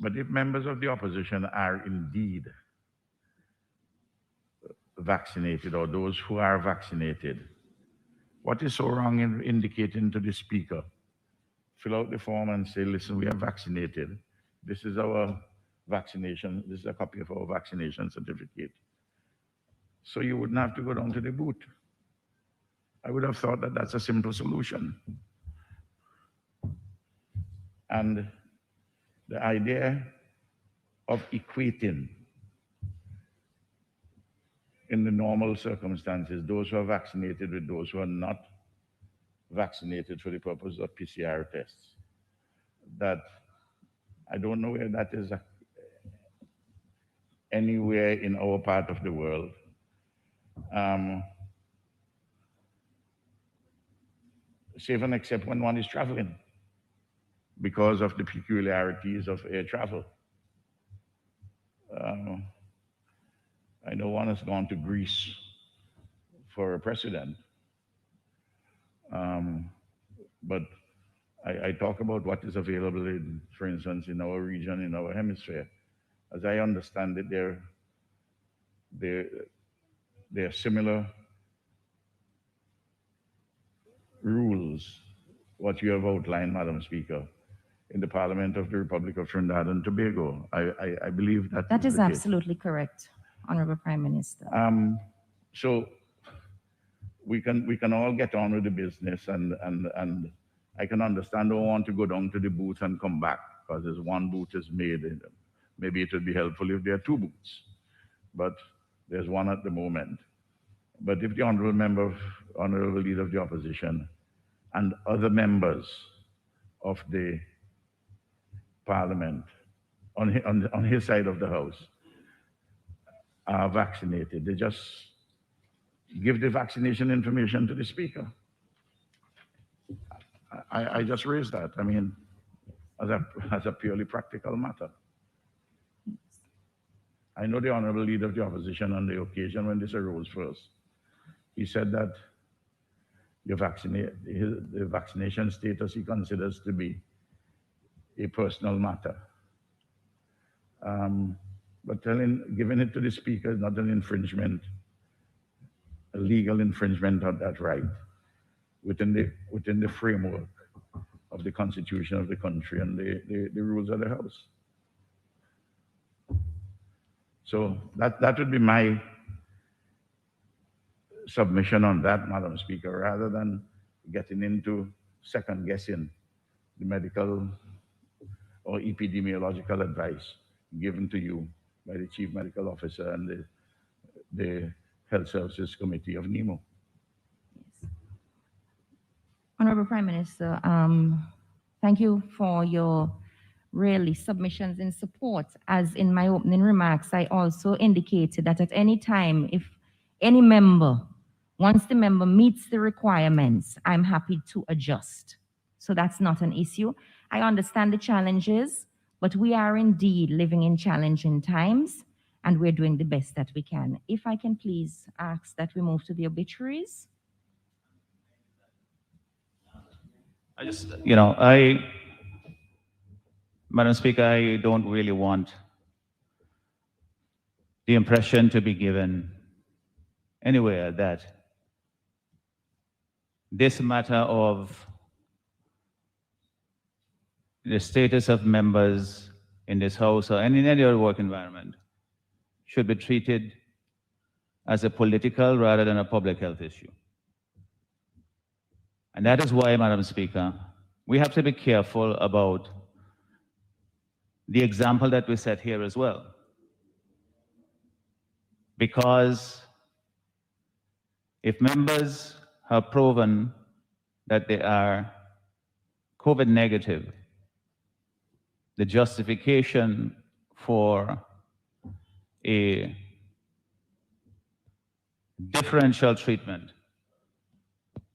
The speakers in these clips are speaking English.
But if members of the opposition are indeed vaccinated, or those who are vaccinated, what is so wrong in indicating to the speaker, fill out the form and say, listen, we are vaccinated. This is our vaccination. This is a copy of our vaccination certificate. So you wouldn't have to go down to the booth. I would have thought that that's a simple solution. And the idea of equating, in the normal circumstances, those who are vaccinated with those who are not vaccinated for the purpose of PCR tests, that I don't know where that is anywhere in our part of the world. Save and except when one is traveling, because of the peculiarities of air travel. I know one has gone to Greece for a president, but I talk about what is available in, for instance, in our region, in our hemisphere. As I understand it, there are similar rules, what you have outlined, Madam Speaker, in the Parliament of the Republic of Trinidad and Tobago. I believe that that is the case. absolutely correct, Honorable Prime Minister. So we can all get on with the business, and I can understand don't want to go down to the booth and come back because there's one booth is made. Maybe it would be helpful if there are two booths, but there's one at the moment. But if the honorable leader of the opposition and other members of the parliament on his side of the house are vaccinated, they just give the vaccination information to the speaker. I just raised that. I mean, as a purely practical matter. I know the honorable leader of the opposition on the occasion when this arose first. He said that the vaccination status he considers to be a personal matter. But giving it to the speaker is not an infringement, a legal infringement of that right within the framework of the Constitution of the country and the rules of the House. So that would be my submission on that, Madam Speaker, rather than getting into second guessing the medical or epidemiological advice given to you by the Chief Medical Officer and the Health Services Committee of NEMO. Honorable Prime Minister, thank you for your really submissions in support. As in my opening remarks, I also indicated that at any time, if any member, once the member meets the requirements, I'm happy to adjust. So that's not an issue. I understand the challenges, but we are indeed living in challenging times, and we're doing the best that we can. If I can please ask that we move to the obituaries. Madam Speaker, I don't really want the impression to be given anywhere that this matter of the status of members in this House or in any other work environment should be treated as a political rather than a public health issue. And that is why, Madam Speaker, we have to be careful about the example that we set here as well. Because if members have proven that they are COVID negative, the justification for a differential treatment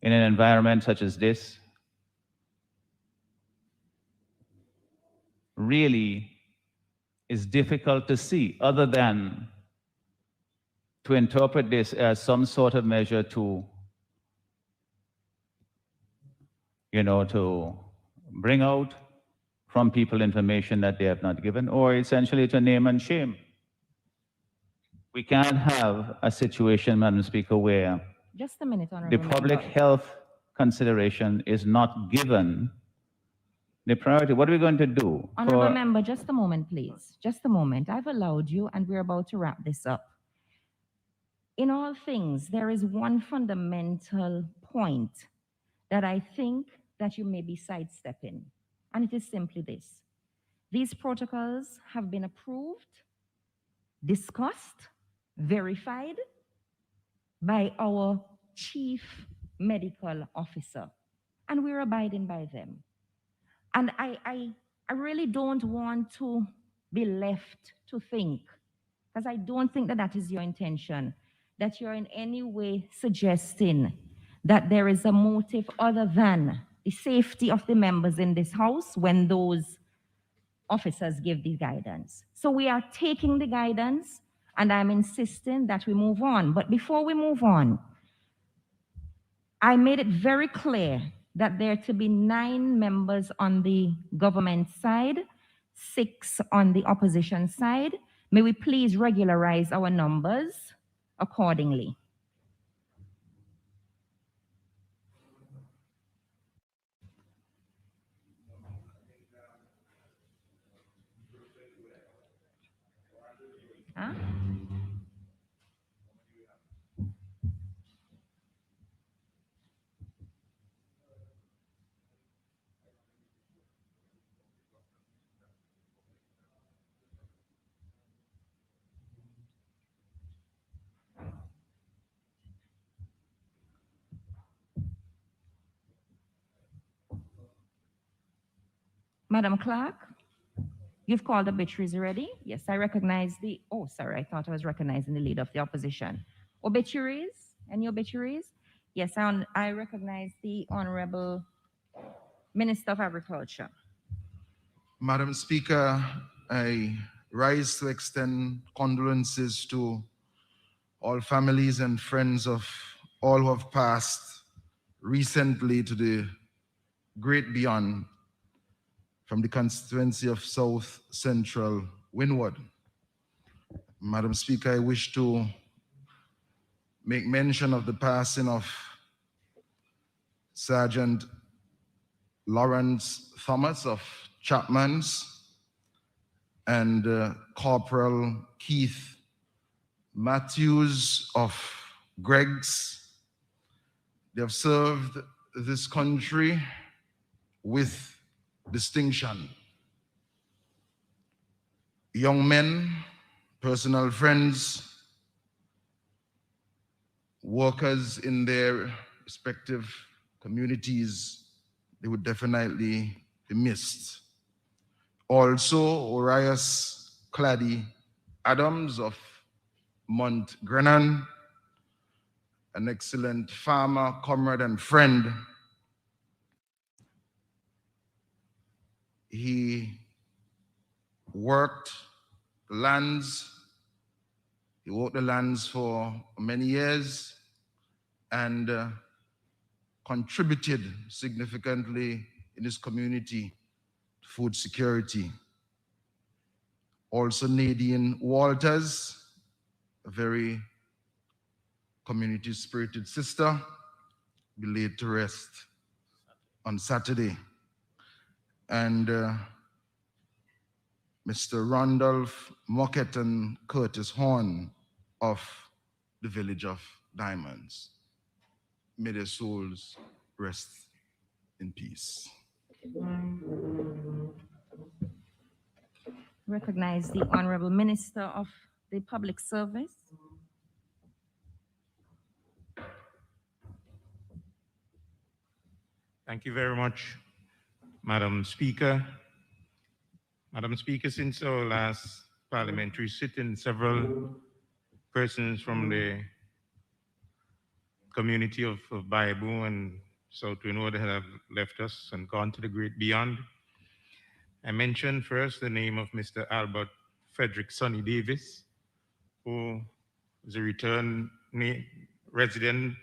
in an environment such as this really is difficult to see, other than to interpret this as some sort of measure to, to bring out from people information that they have not given, or essentially to name and shame. We can't have a situation, Madam Speaker, where Just a minute, the Honorable public Member. health consideration is not given the priority. What are we going to do? Honorable Member, just a moment, please. Just a moment. I've allowed you, and we're about to wrap this up. In all things, there is one fundamental point that I think that you may be sidestepping, and it is simply this. These protocols have been approved, discussed, verified by our chief medical officer, and we're abiding by them. And I really don't want to be left to think, because I don't think that that is your intention, that you're in any way suggesting that there is a motive other than the safety of the members in this House when those officers give the guidance. So we are taking the guidance, and I'm insisting that we move on. But before we move on, I made it very clear that there are to be 9 members on the government side, 6 on the opposition side. May we please regularize our numbers accordingly. Huh? Madam Clerk, you've called obituaries already? Yes, I recognize the, oh, sorry, I thought I was recognizing the leader of the opposition. Obituaries? Any obituaries? Yes, I recognize the Honorable Minister of Agriculture. Madam Speaker, I rise to extend condolences to all families and friends of all who have passed recently to the great beyond from the constituency of South Central Windward. Madam Speaker, I wish to make mention of the passing of Sergeant Lawrence Thomas of Chapman's and Corporal Keith Matthews of Greg's. They have served this country with distinction. Young men, personal friends, workers in their respective communities, they would definitely be missed. Also, Orias Clady Adams of Mount Grennan, an excellent farmer, comrade, and friend. He worked the lands. He worked the lands for many years and contributed significantly in his community to food security. Also Nadine Walters, a very community-spirited sister, be laid to rest on Saturday. And Mr. Randolph Mockett and Curtis Horn of the village of Diamonds. May their souls rest in peace. Recognize the Honorable Minister of the Public Service. Thank you very much, Madam Speaker. Madam Speaker, since our last parliamentary sitting, several persons from the community of Baibu and South Windward have left us and gone to the great beyond. I mentioned first the name of Mr. Albert Frederick Sonny Davis, who was a return resident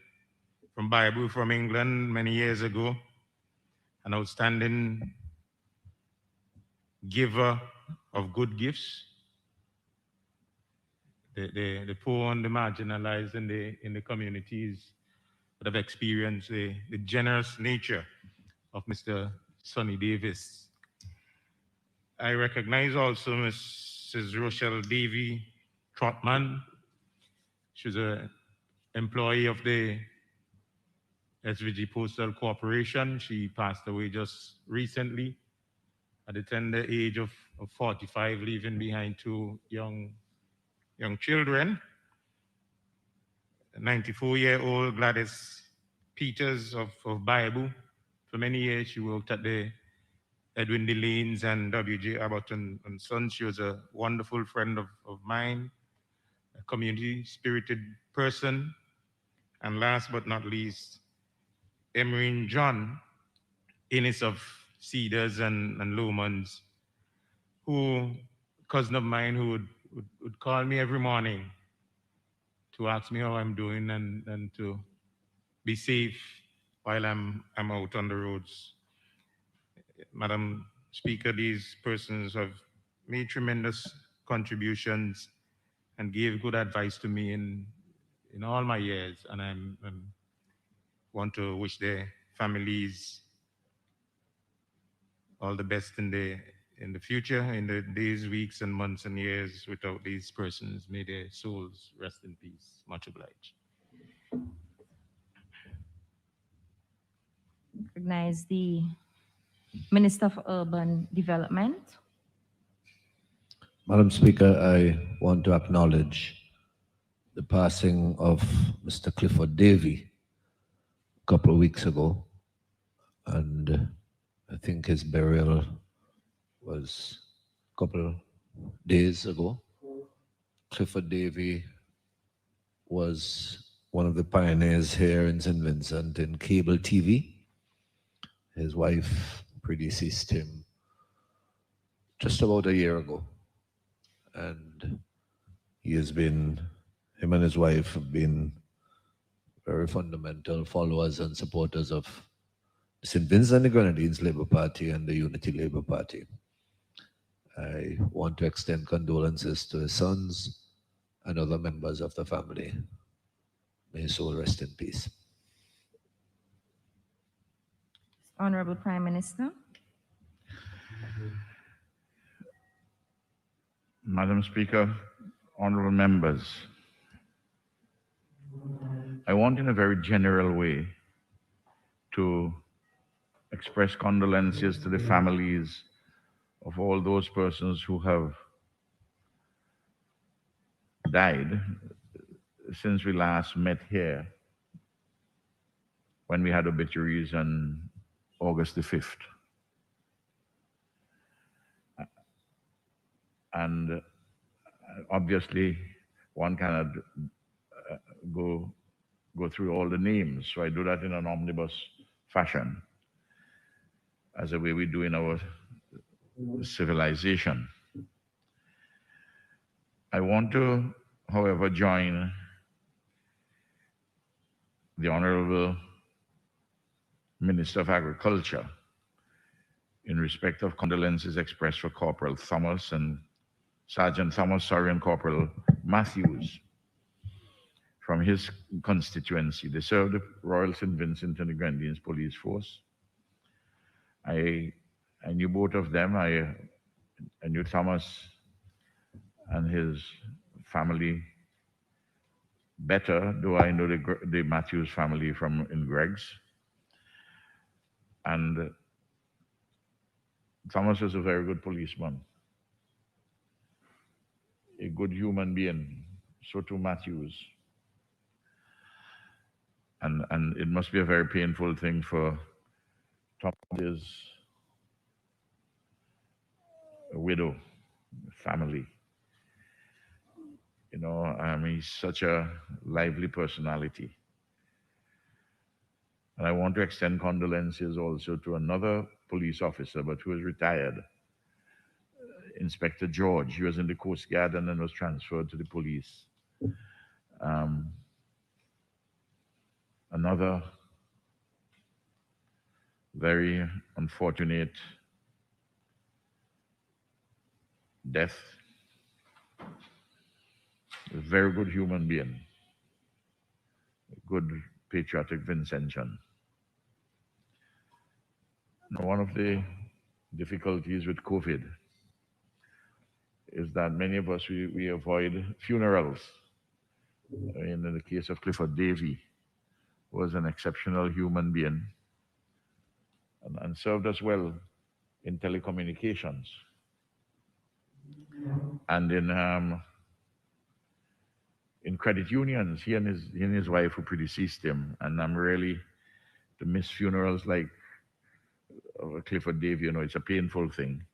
from Baibu from England many years ago, an outstanding giver of good gifts. The poor and the marginalized in the communities that have experienced the generous nature of Mr. Sonny Davis. I recognize also Mrs. Rochelle Davy Trotman. She's an employee of the SVG Postal Corporation. She passed away just recently at the tender age of 45, leaving behind two young children. 94-year-old Gladys Peters of Bible. For many years, she worked at the Edwin Delanes and W.J. Abbott and Sons. She was a wonderful friend of mine, a community-spirited person. And last but not least, Emerine John, Innes of Cedars and Lomans, who, cousin of mine who would call me every morning to ask me how I'm doing and to be safe while I'm out on the roads. Madam Speaker, these persons have made tremendous contributions and gave good advice to me in all my years, and I want to wish their families all the best in the future, in the days, weeks, and months and years without these persons. May their souls rest in peace. Much obliged. Recognize the Minister of Urban Development. Madam Speaker, I want to acknowledge the passing of Mr. Clifford Davy a couple of weeks ago, and I think his burial was a couple of days ago. Clifford Davy was one of the pioneers here in St. Vincent in cable TV. His wife predeceased him just about a year ago. And him and his wife have been very fundamental followers and supporters of the St. Vincent and the Grenadines Labour Party and the Unity Labour Party. I want to extend condolences to his sons and other members of the family. May his soul rest in peace. Honorable Prime Minister. Madam Speaker, honorable members, I want in a very general way to express condolences to the families of all those persons who have died since we last met here when we had obituaries on August the 5th. And obviously, one cannot go through all the names, so I do that in an omnibus fashion, as a way we do in our civilization. I want to, however, join the Honorable Minister of Agriculture in respect of condolences expressed for Corporal Thomas and Sergeant Thomas, and Corporal Matthews from his constituency. They served the Royal St. Vincent and the Grenadines Police Force. I knew both of them. I knew Thomas and his family better, though I know the Matthews family from in Greg's. And Thomas was a very good policeman, a good human being. So too Matthews. And it must be a very painful thing for Thomas's widow, family. You know, he's such a lively personality. And I want to extend condolences also to another police officer, but who is retired, Inspector George. He was in the Coast Guard and then was transferred to the police. Another very unfortunate death. A very good human being, a good patriotic Vincentian. Now, one of the difficulties with COVID is that many of us, we avoid funerals. I mean, in the case of Clifford Davy, was an exceptional human being and served us well in telecommunications and in credit unions. He and his wife who predeceased him, and I'm really to miss funerals like of Clifford Davy. You know, it's a painful thing.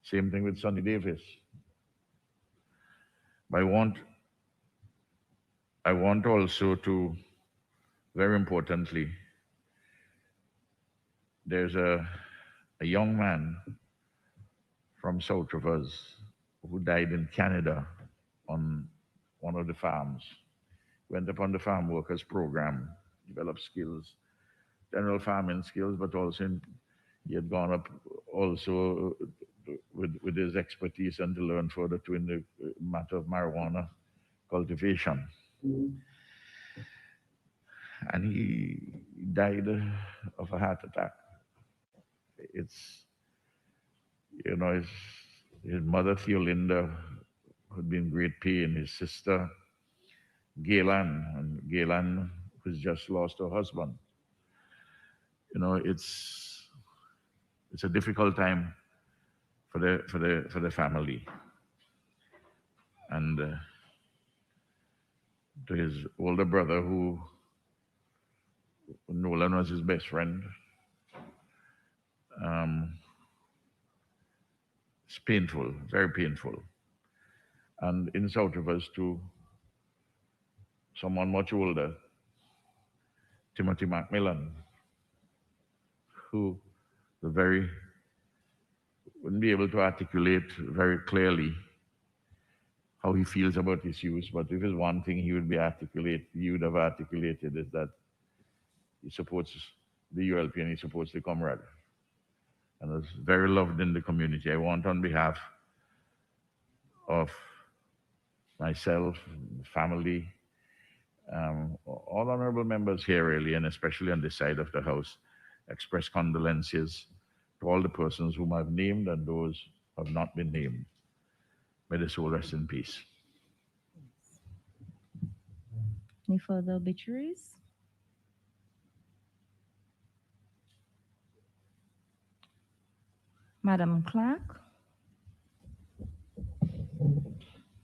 Same thing with Sonny Davis. I want also to, very importantly, there's a young man from south of us who died in Canada on one of the farms. Went upon the farm workers program, developed skills, general farming skills, but also he had gone up also with his expertise and to learn further too in the matter of marijuana cultivation. And he died of a heart attack. It's, you know, his mother, Theolinda, had been in great pain. His sister, Gaylan, who's just lost her husband. You know, it's a difficult time for the family. And to his older brother, who Nolan was his best friend. It's painful, very painful. And in south of us too, someone much older, Timothy Macmillan, who wouldn't be able to articulate very clearly how he feels about his youth, but if there's one thing he would have articulated is that he supports the ULP and he supports the comrade. And is very loved in the community. I want on behalf of myself, family, all honorable members here really, and especially on this side of the house, express condolences to all the persons whom I've named and those who have not been named. May the soul rest in peace. Any further obituaries? Madam Clerk.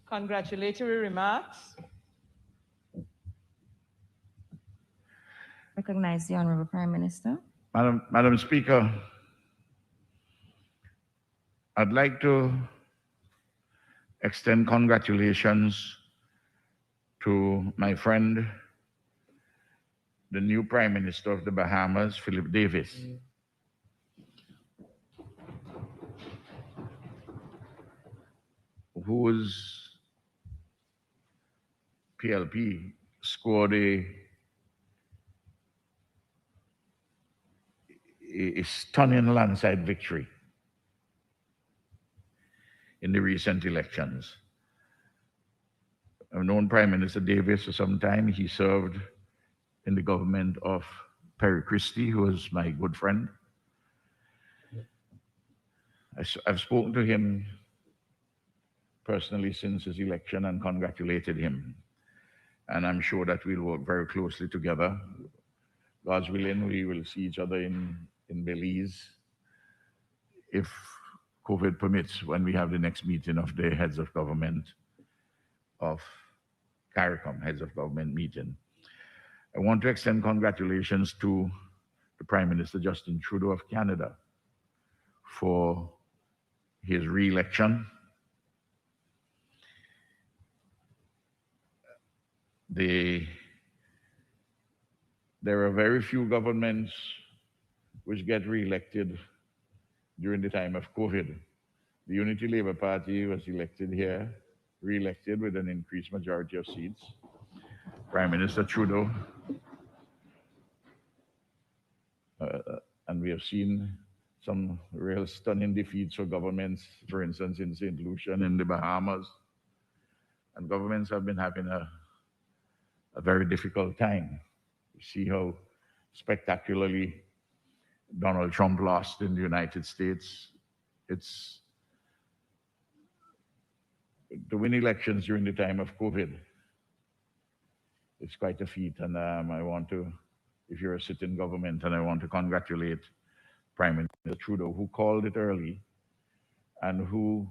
Congratulatory remarks. Recognize the Honorable Prime Minister. Madam Speaker, I'd like to extend congratulations to my friend, the new Prime Minister of the Bahamas, Philip Davis. Whose PLP scored a stunning landslide victory in the recent elections. I've known Prime Minister Davis for some time. He served in the government of Perry Christie, who was my good friend. I've spoken to him personally since his election and congratulated him. And I'm sure that we'll work very closely together. God's willing, we will see each other in Belize, if COVID permits, when we have the next meeting of the heads of government of CARICOM, heads of government meeting. I want to extend congratulations to the Prime Minister Justin Trudeau of Canada for his re-election. There are very few governments which get re-elected during the time of COVID. The Unity Labour Party was elected here, re-elected with an increased majority of seats. Prime Minister Trudeau, and we have seen some real stunning defeats for governments, for instance, in St. Lucia and in the Bahamas. And governments have been having a very difficult time. You see how spectacularly Donald Trump lost in the United States. It's to win elections during the time of COVID. It's quite a feat, and I want to, if you're a sitting government, and I want to congratulate Prime Minister Trudeau, who called it early and who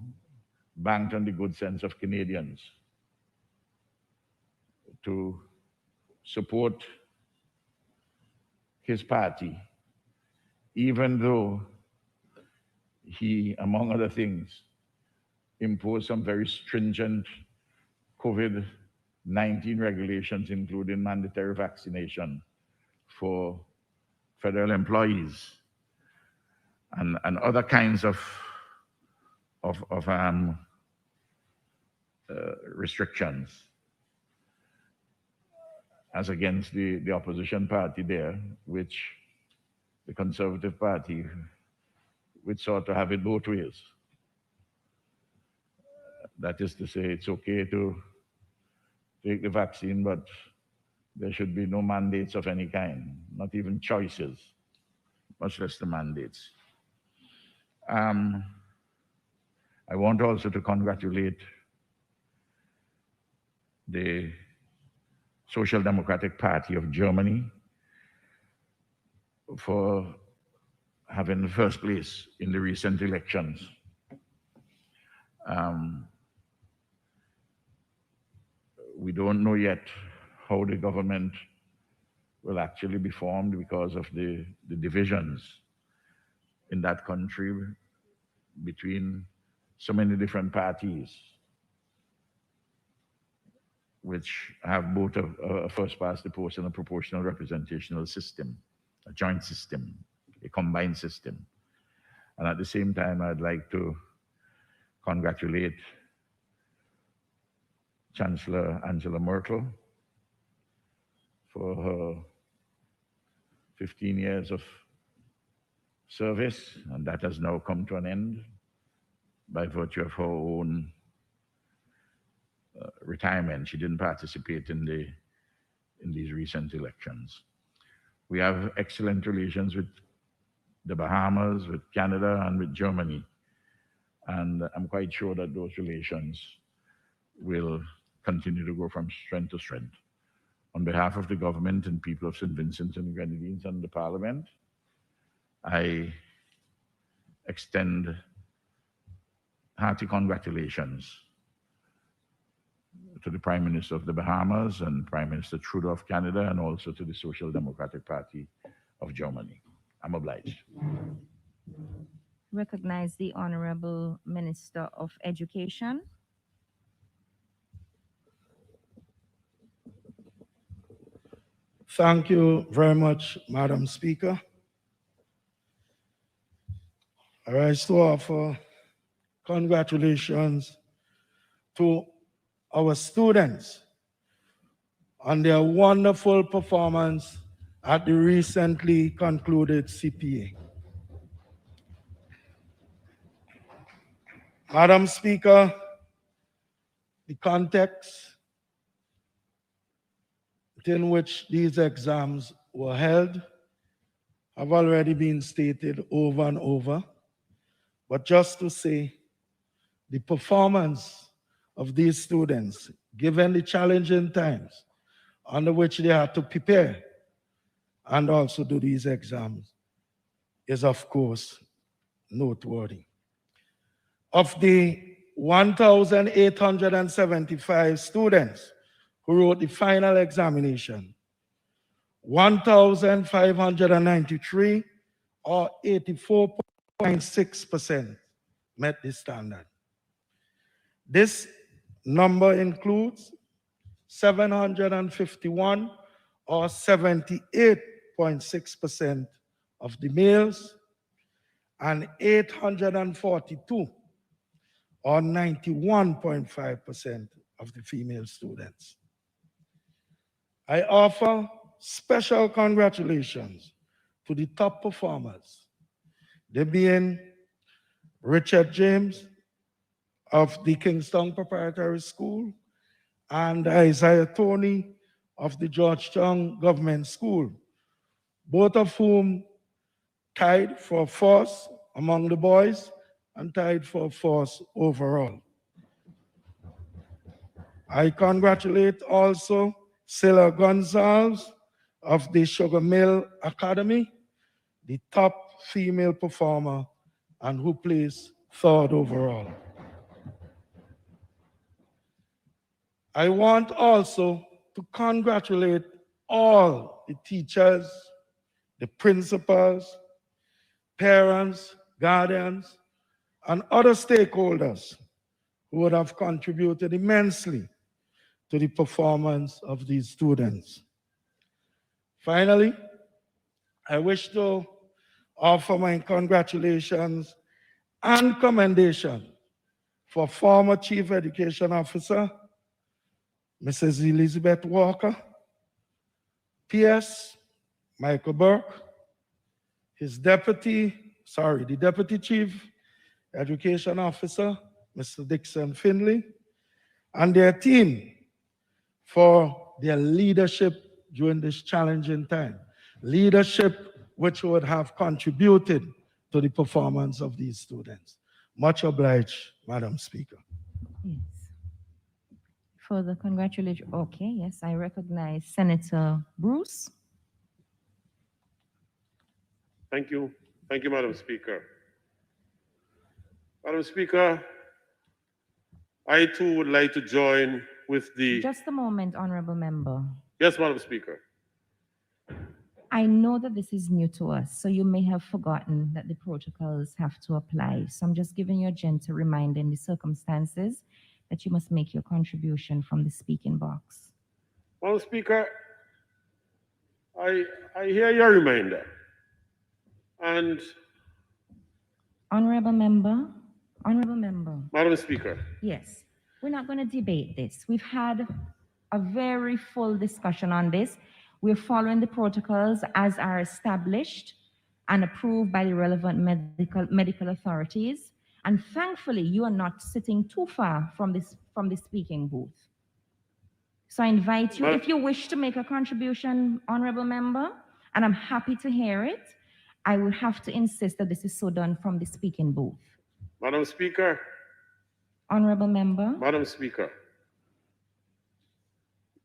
banked on the good sense of Canadians to support his party, even though he, among other things, imposed some very stringent COVID-19 regulations, including mandatory vaccination for federal employees and other kinds of restrictions as against the opposition party there, which the Conservative Party, which sought to have it both ways. That is to say, it's okay to take the vaccine, but there should be no mandates of any kind, not even choices, much less the mandates. I want also to congratulate the Social Democratic Party of Germany for having the first place in the recent elections. We don't know yet how the government will actually be formed because of the divisions in that country between so many different parties, which have both a first past the post and a proportional representational system, a joint system, a combined system. And at the same time, I'd like to congratulate Chancellor Angela Merkel for her 15 years of service, and that has now come to an end by virtue of her own retirement. She didn't participate in these recent elections. We have excellent relations with the Bahamas, with Canada, and with Germany. And I'm quite sure that those relations will continue to go from strength to strength. On behalf of the government and people of St. Vincent and the Grenadines and the Parliament, I extend hearty congratulations to the Prime Minister of the Bahamas and Prime Minister Trudeau of Canada, and also to the Social Democratic Party of Germany. I'm obliged. Recognize the Honorable Minister of Education. Thank you very much, Madam Speaker. I rise to offer congratulations to our students on their wonderful performance at the recently concluded CPA. Madam Speaker, the context in which these exams were held have already been stated over and over. But just to say, the performance of these students, given the challenging times under which they had to prepare and also do these exams, is of course noteworthy. Of the 1,875 students who wrote the final examination, 1,593 or 84.6% met the standard. This number includes 751 or 78.6% of the males and 842 or 91.5% of the female students. I offer special congratulations to the top performers, they being Richard James of the Kingston Preparatory School and Isaiah Tony of the Georgetown Government School, both of whom tied for fourth among the boys and tied for fourth overall. I congratulate also Sila Gonzalez of the Sugar Mill Academy, the top female performer and who placed third overall. I want also to congratulate all the teachers, the principals, parents, guardians, and other stakeholders who would have contributed immensely to the performance of these students. Finally, I wish to offer my congratulations and commendation for former Chief Education Officer, Mrs. Elizabeth Walker, PS Michael Burke, the Deputy Chief Education Officer, Mr. Dixon Finley, and their team for their leadership during this challenging time. Leadership which would have contributed to the performance of these students. Much obliged, Madam Speaker. Yes. Further congratulations. Okay, yes, I recognize Senator Bruce. Thank you. Thank you, Madam Speaker. Madam Speaker, I too would like to join with the... Just a moment, Honorable Member. Yes, Madam Speaker. I know that this is new to us, so you may have forgotten that the protocols have to apply. So I'm just giving you a gentle reminder in the circumstances that you must make your contribution from the speaking box. Madam Speaker, I hear your reminder. And Honorable Member, Madam Speaker. yes, we're not going to debate this. We've had a very full discussion on this. We're following the protocols as are established and approved by the relevant medical authorities. And thankfully, you are not sitting too far from the speaking booth. So I invite you, if you wish to make a contribution, Honorable Member, and I'm happy to hear it, I would have to insist that this is so done from the speaking booth. Madam Speaker. Honorable Member. Madam Speaker.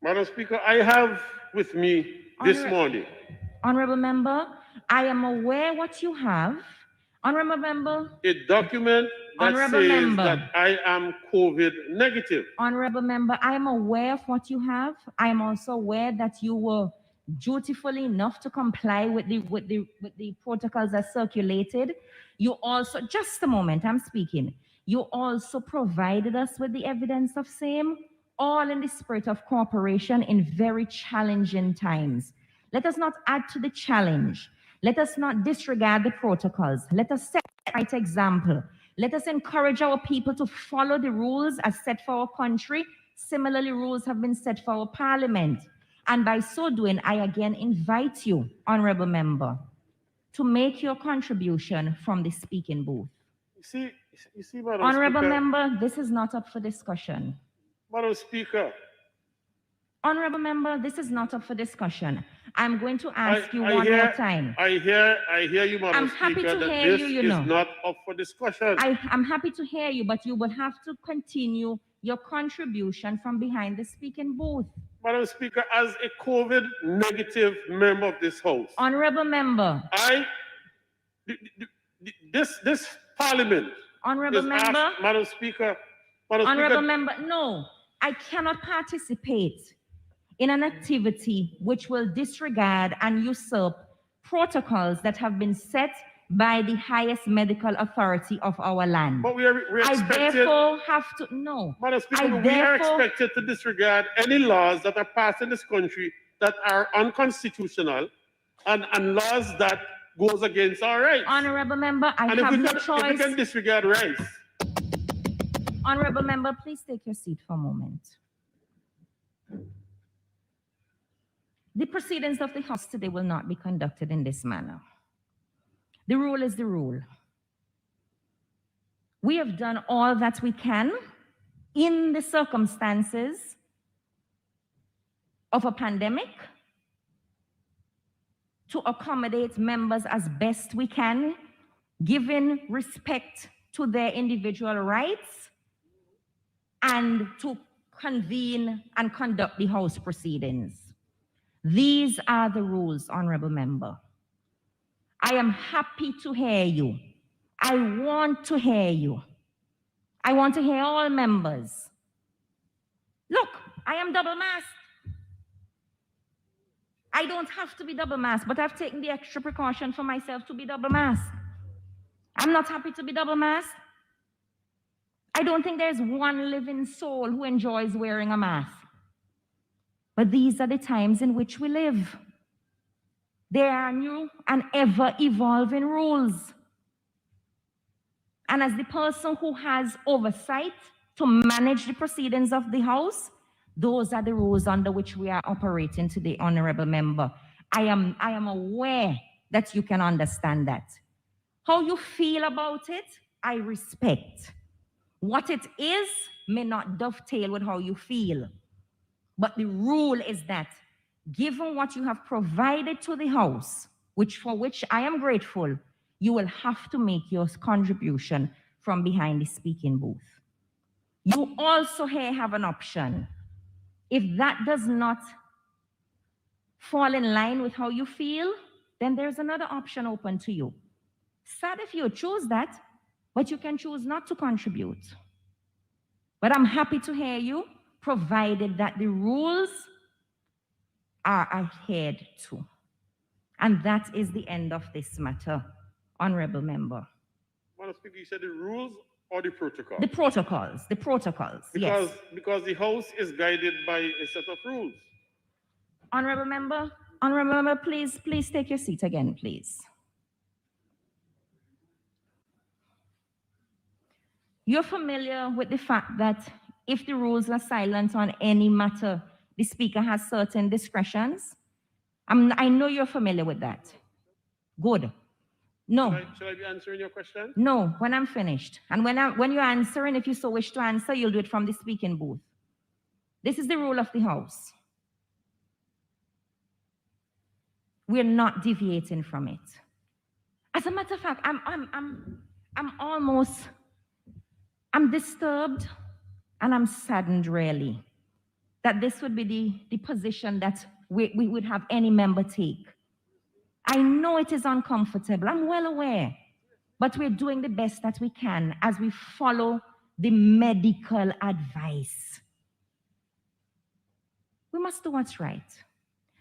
Madam Speaker, I have with me this morning. Honorable Member, I am aware what you have. Honorable Member. A document that says that I am COVID negative. Honorable Member, I am aware of what you have. I am also aware that you were dutiful enough to comply with the protocols that circulated. You also, just a moment, I'm speaking. You also provided us with the evidence of same, all in the spirit of cooperation in very challenging times. Let us not add to the challenge. Let us not disregard the protocols. Let us set the right example. Let us encourage our people to follow the rules as set for our country. Similarly, rules have been set for our parliament. And by so doing, I again invite you, Honorable Member, to make your contribution from the speaking booth. You see, Madam Honorable Speaker, Member, this is not up for discussion. Madam Speaker. Honorable Member, this is not up for discussion. I'm going to ask you one more time. I hear you, Madam Speaker, that this is not up for discussion. I'm happy to hear you, but you will have to continue your contribution from behind the speaking booth. Madam Speaker, as a COVID negative member of this House. Honorable Member. This Parliament. Honorable Member. Madam Speaker. Honorable Member, no, I cannot participate in an activity which will disregard and usurp protocols that have been set by the highest medical authority of our land. But we're expected, I therefore have to, no. Madam Speaker, we are expected to disregard any laws that are passed in this country that are unconstitutional and laws that goes against our rights. Honorable Member, I have no choice. If we can disregard rights. Honorable Member, please take your seat for a moment. The proceedings of the House today will not be conducted in this manner. The rule is the rule. We have done all that we can in the circumstances of a pandemic to accommodate members as best we can, giving respect to their individual rights and to convene and conduct the House proceedings. These are the rules, Honorable Member. I am happy to hear you. I want to hear you. I want to hear all members. Look, I am double masked. I don't have to be double masked, but I've taken the extra precaution for myself to be double masked. I'm not happy to be double masked. I don't think there's one living soul who enjoys wearing a mask. But these are the times in which we live. There are new and ever-evolving rules. And as the person who has oversight to manage the proceedings of the House, those are the rules under which we are operating today, Honorable Member. I am aware that you can understand that. How you feel about it, I respect. What it is may not dovetail with how you feel. But the rule is that, given what you have provided to the House, for which I am grateful, you will have to make your contribution from behind the speaking booth. You also here have an option. If that does not fall in line with how you feel, then there's another option open to you. Sad if you choose that, but you can choose not to contribute. But I'm happy to hear you, provided that the rules are adhered to. And that is the end of this matter, Honorable Member. Madam Speaker, you said the rules or the protocol? The protocols, yes. Because the House is guided by a set of rules. Honorable Member, please take your seat again, please. You're familiar with the fact that if the rules are silent on any matter, the Speaker has certain discretions. I know you're familiar with that. Good. No. Should I be answering your question? No, when I'm finished. And when you're answering, if you so wish to answer, you'll do it from the speaking booth. This is the rule of the House. We're not deviating from it. As a matter of fact, I'm disturbed and I'm saddened, really, that this would be the position that we would have any member take. I know it is uncomfortable, I'm well aware, but we're doing the best that we can as we follow the medical advice. We must do what's right.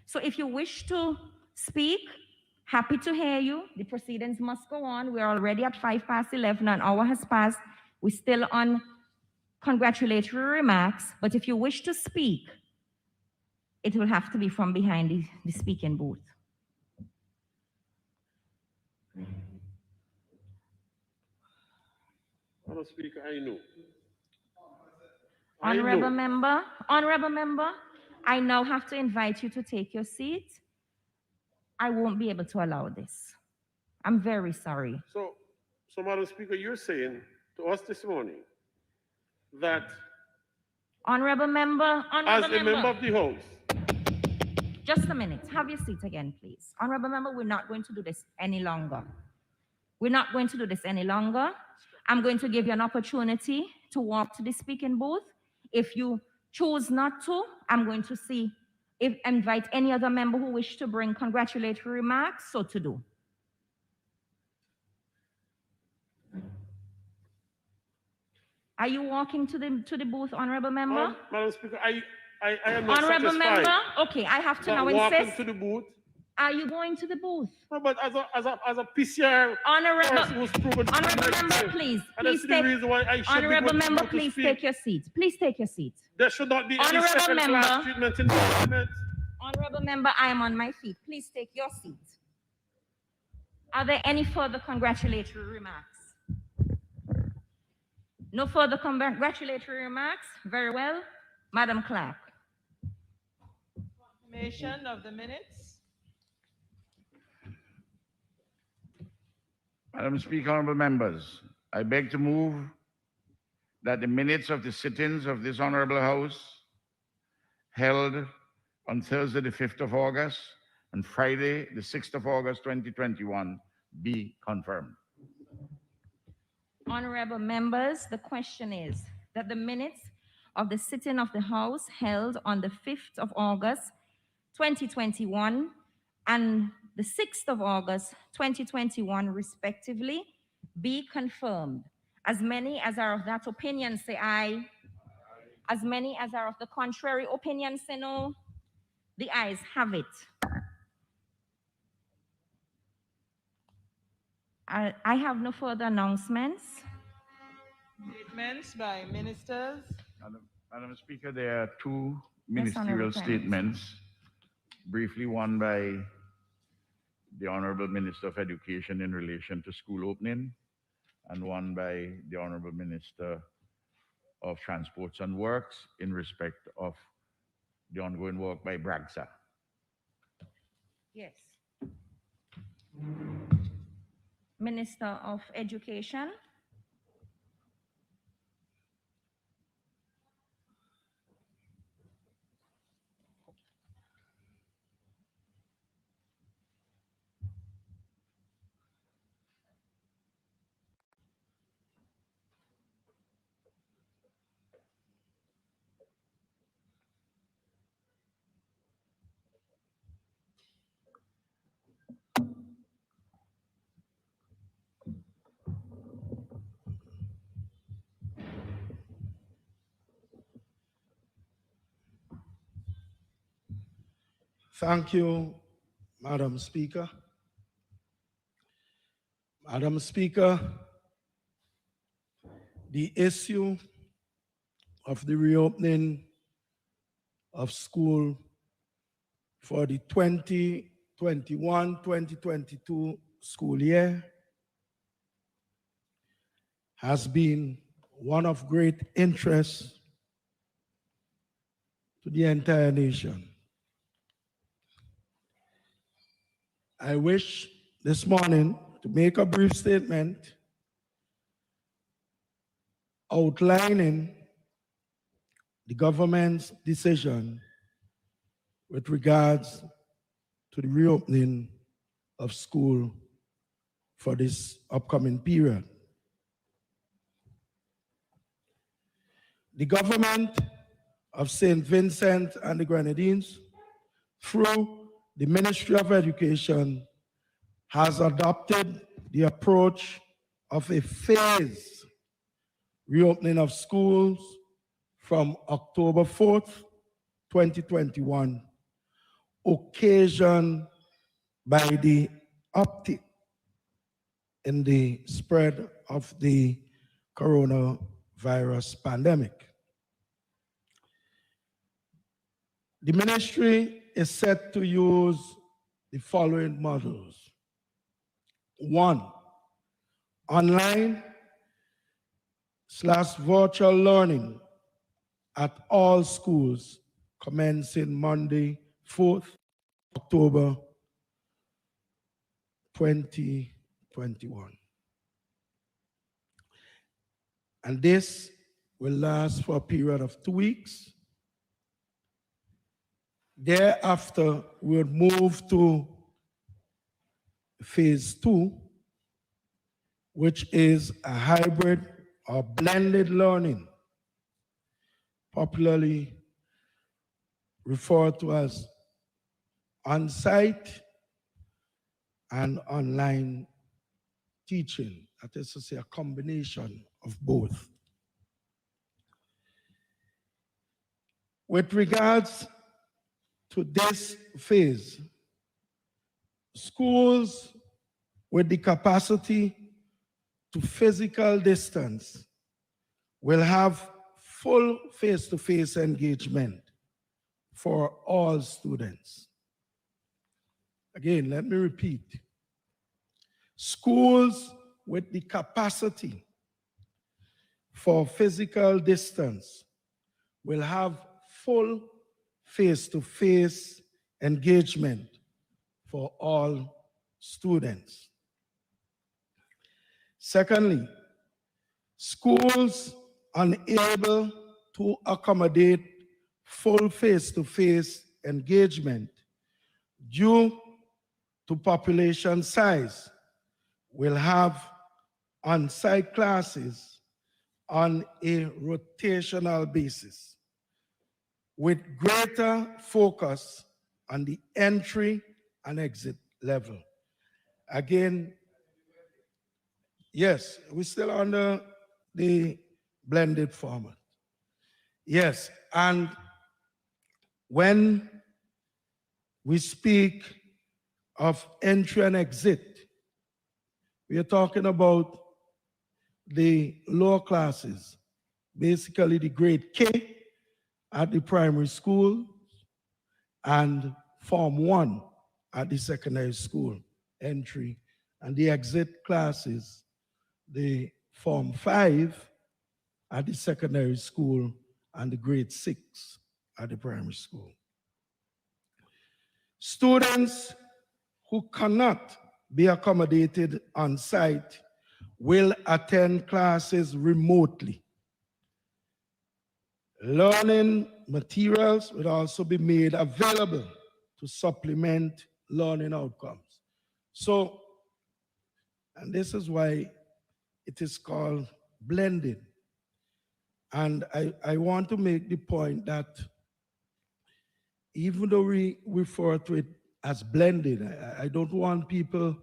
So if you wish to speak, happy to hear you. The proceedings must go on. We're already at 11:05, an hour has passed. We're still on congratulatory remarks, but if you wish to speak, it will have to be from behind the speaking booth. Madam Speaker, I know. Honorable Member, I now have to invite you to take your seat. I won't be able to allow this. I'm very sorry. So Madam Speaker, you're saying to us this morning that Honorable Member, as a member of the House, just a minute, have your seat again, please. Honorable Member, we're not going to do this any longer. We're not going to do this any longer. I'm going to give you an opportunity to walk to the speaking booth. If you choose not to, I'm going to invite any other member who wish to bring congratulatory remarks, so to do. Are you walking to the booth, Honorable Member? Madam Speaker, I am not Honorable satisfied. Member, okay, I have to now Walking insist. to the booth. Are you going to the booth? No, but as a PCR person who's proven to be Honorable Member, negative, please and that's the reason why I should be Honorable going to Member, go to please speak. take your seat. Please take your seat. There should not be any Honorable second-class Member. treatment in Parliament. Honorable Member, I am on my feet. Please take your seat. Are there any further congratulatory remarks? No further congratulatory remarks? Very well. Madam Clerk. Confirmation of the minutes. Madam Speaker, honorable members, I beg to move that the minutes of the sittings of this Honorable House held on Thursday, the 5th of August, and Friday, the 6th of August, 2021, be confirmed. Honorable members, the question is that the minutes of the sitting of the House held on the 5th of August, 2021, and the 6th of August, 2021, respectively, be confirmed. As many as are of that opinion, say aye. As many as are of the contrary opinion, say no. The ayes have it. I have no further announcements. Statements by ministers. Madam Speaker, there are two Yes, Honorable ministerial Prime statements. Briefly, one by the Honorable Minister of Education in relation to school opening, and one by the Honorable Minister of Transports and Works in respect of the ongoing work by BRAGSA. Yes. Minister of Education. Thank you, Madam Speaker. Madam Speaker, the issue of the reopening of school for the 2021-2022 school year has been one of great interest to the entire nation. I wish this morning to make a brief statement outlining the government's decision with regards to the reopening of school for this upcoming period. The government of St. Vincent and the Grenadines, through the Ministry of Education, has adopted the approach of a phased reopening of schools from October 4th, 2021, occasioned by the uptick in the spread of the coronavirus pandemic. The ministry is set to use the following models. 1, online/virtual learning at all schools commencing Monday, 4th October 2021. And this will last for a period of 2 weeks. Thereafter, we'll move to phase 2, which is a hybrid or blended learning, popularly referred to as on-site and online teaching. That is to say, a combination of both. With regards to this phase, schools with the capacity to physical distance will have full face-to-face engagement for all students. Again, let me repeat. Schools with the capacity for physical distance will have full face-to-face engagement for all students. Secondly, schools unable to accommodate full face-to-face engagement due to population size will have on-site classes on a rotational basis with greater focus on the entry and exit level. Again, yes, we're still under the blended format. Yes, and when we speak of entry and exit, we are talking about the lower classes, basically the grade K at the primary school and Form 1 at the secondary school entry, and the exit classes, the Form 5 at the secondary school and the grade 6 at the primary school. Students who cannot be accommodated on site will attend classes remotely. Learning materials will also be made available to supplement learning outcomes. So, and this is why it is called blending. And I want to make the point that even though we refer to it as blending, I don't want people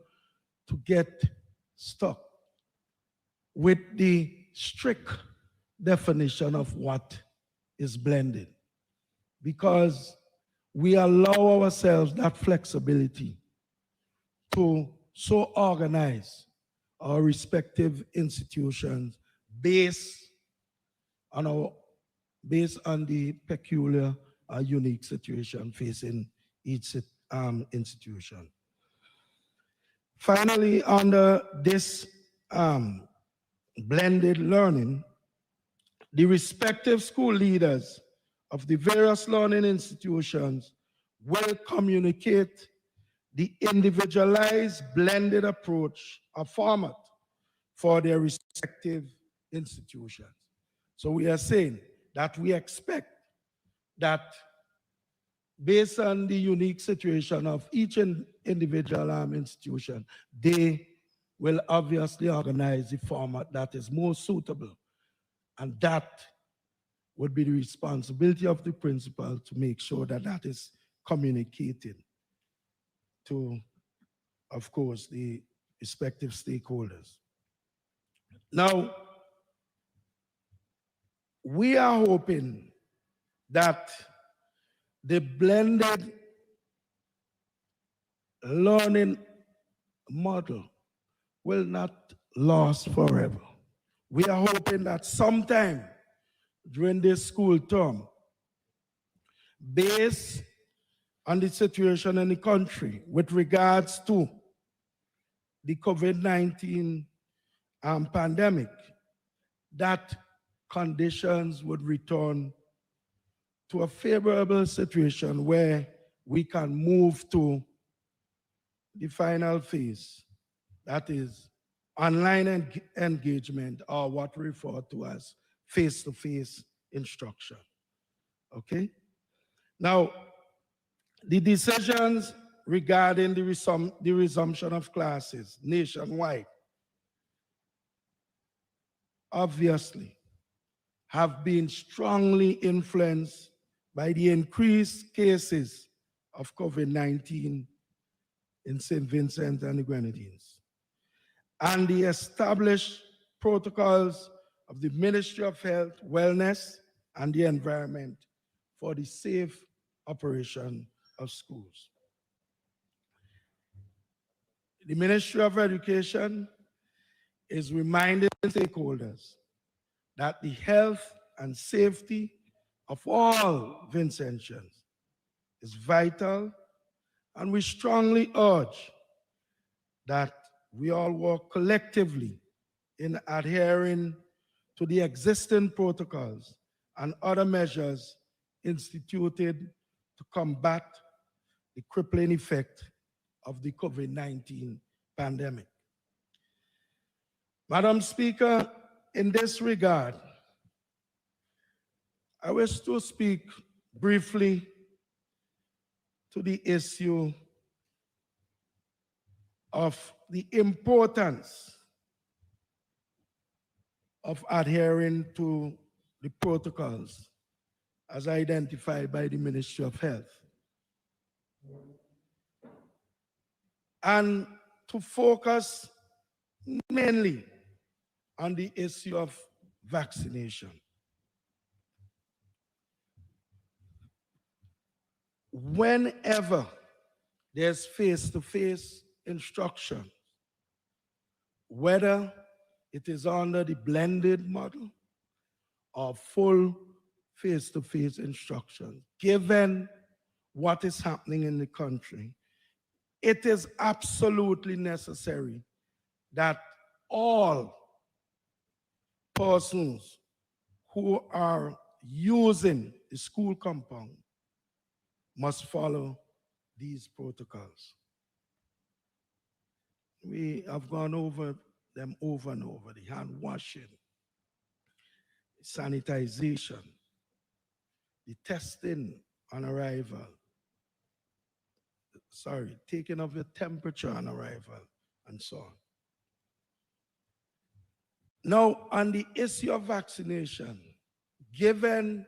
to get stuck with the strict definition of what is blended, because we allow ourselves that flexibility to so organize our respective institutions based on the peculiar unique situation facing each institution. Finally, under this blended learning, the respective school leaders of the various learning institutions will communicate the individualized blended approach or format for their respective institutions. So we are saying that we expect that based on the unique situation of each individual institution, they will obviously organize the format that is most suitable. And that would be the responsibility of the principal to make sure that that is communicated to, of course, the respective stakeholders. Now, we are hoping that the blended learning model will not last forever. We are hoping that sometime during this school term, based on the situation in the country with regards to the COVID-19 pandemic, that conditions would return to a favorable situation where we can move to the final phase, that is online engagement, or what we refer to as face-to-face instruction. Okay? Now, the decisions regarding the resumption of classes nationwide obviously have been strongly influenced by the increased cases of COVID-19 in St. Vincent and the Grenadines, and the established protocols of the Ministry of Health, Wellness, and the Environment for the safe operation of schools. The Ministry of Education is reminding stakeholders that the health and safety of all Vincentians is vital, and we strongly urge that we all work collectively in adhering to the existing protocols and other measures instituted to combat the crippling effect of the COVID-19 pandemic. Madam Speaker, in this regard, I wish to speak briefly to the issue of the importance of adhering to the protocols as identified by the Ministry of Health. And to focus mainly on the issue of vaccination. Whenever there's face-to-face instruction, whether it is under the blended model or full face-to-face instruction, given what is happening in the country, it is absolutely necessary that all persons who are using the school compound must follow these protocols. We have gone over them over and over: the hand washing, sanitization, the testing on arrival, taking of your temperature on arrival, and so on. Now, on the issue of vaccination, given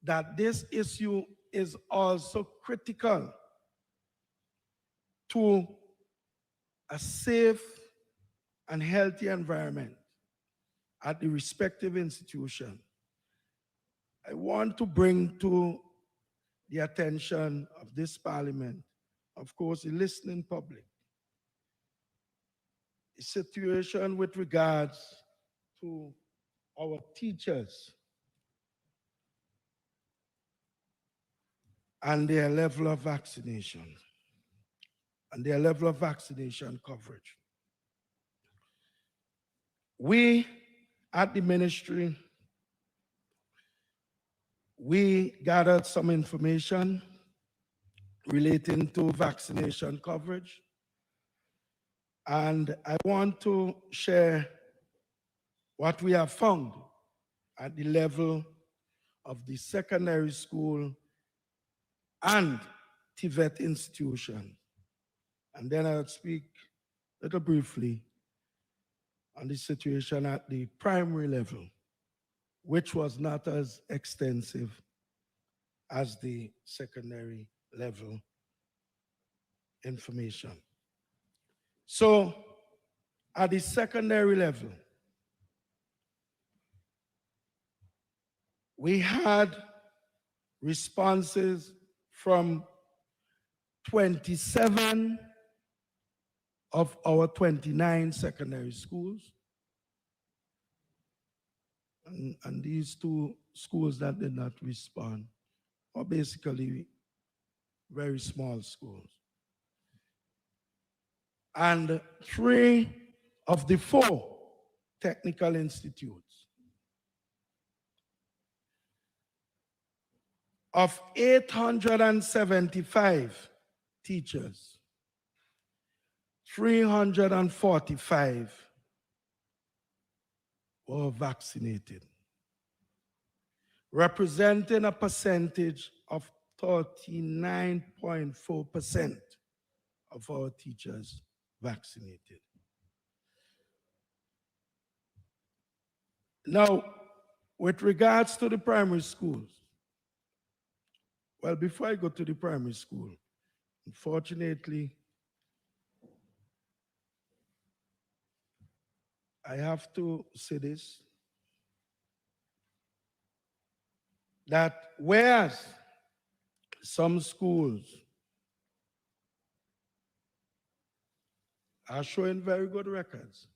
that this issue is also critical to a safe and healthy environment at the respective institution, I want to bring to the attention of this Parliament, of course, the listening public, the situation with regards to our teachers and their level of vaccination and their level of vaccination coverage. We at the ministry, we gathered some information relating to vaccination coverage, and I want to share what we have found at the level of the secondary school and TVET institution. And then I'll speak a little briefly on the situation at the primary level, which was not as extensive as the secondary level information. So at the secondary level, we had responses from 27 of our 29 secondary schools. And these two schools that did not respond are basically very small schools. And 3 of the 4 technical institutes. Of 875 teachers, 345 were vaccinated, representing a percentage of 39.4% of our teachers vaccinated. Now, with regards to the primary schools, well, before I go to the primary school, unfortunately, I have to say this, that whereas some schools are showing very good records,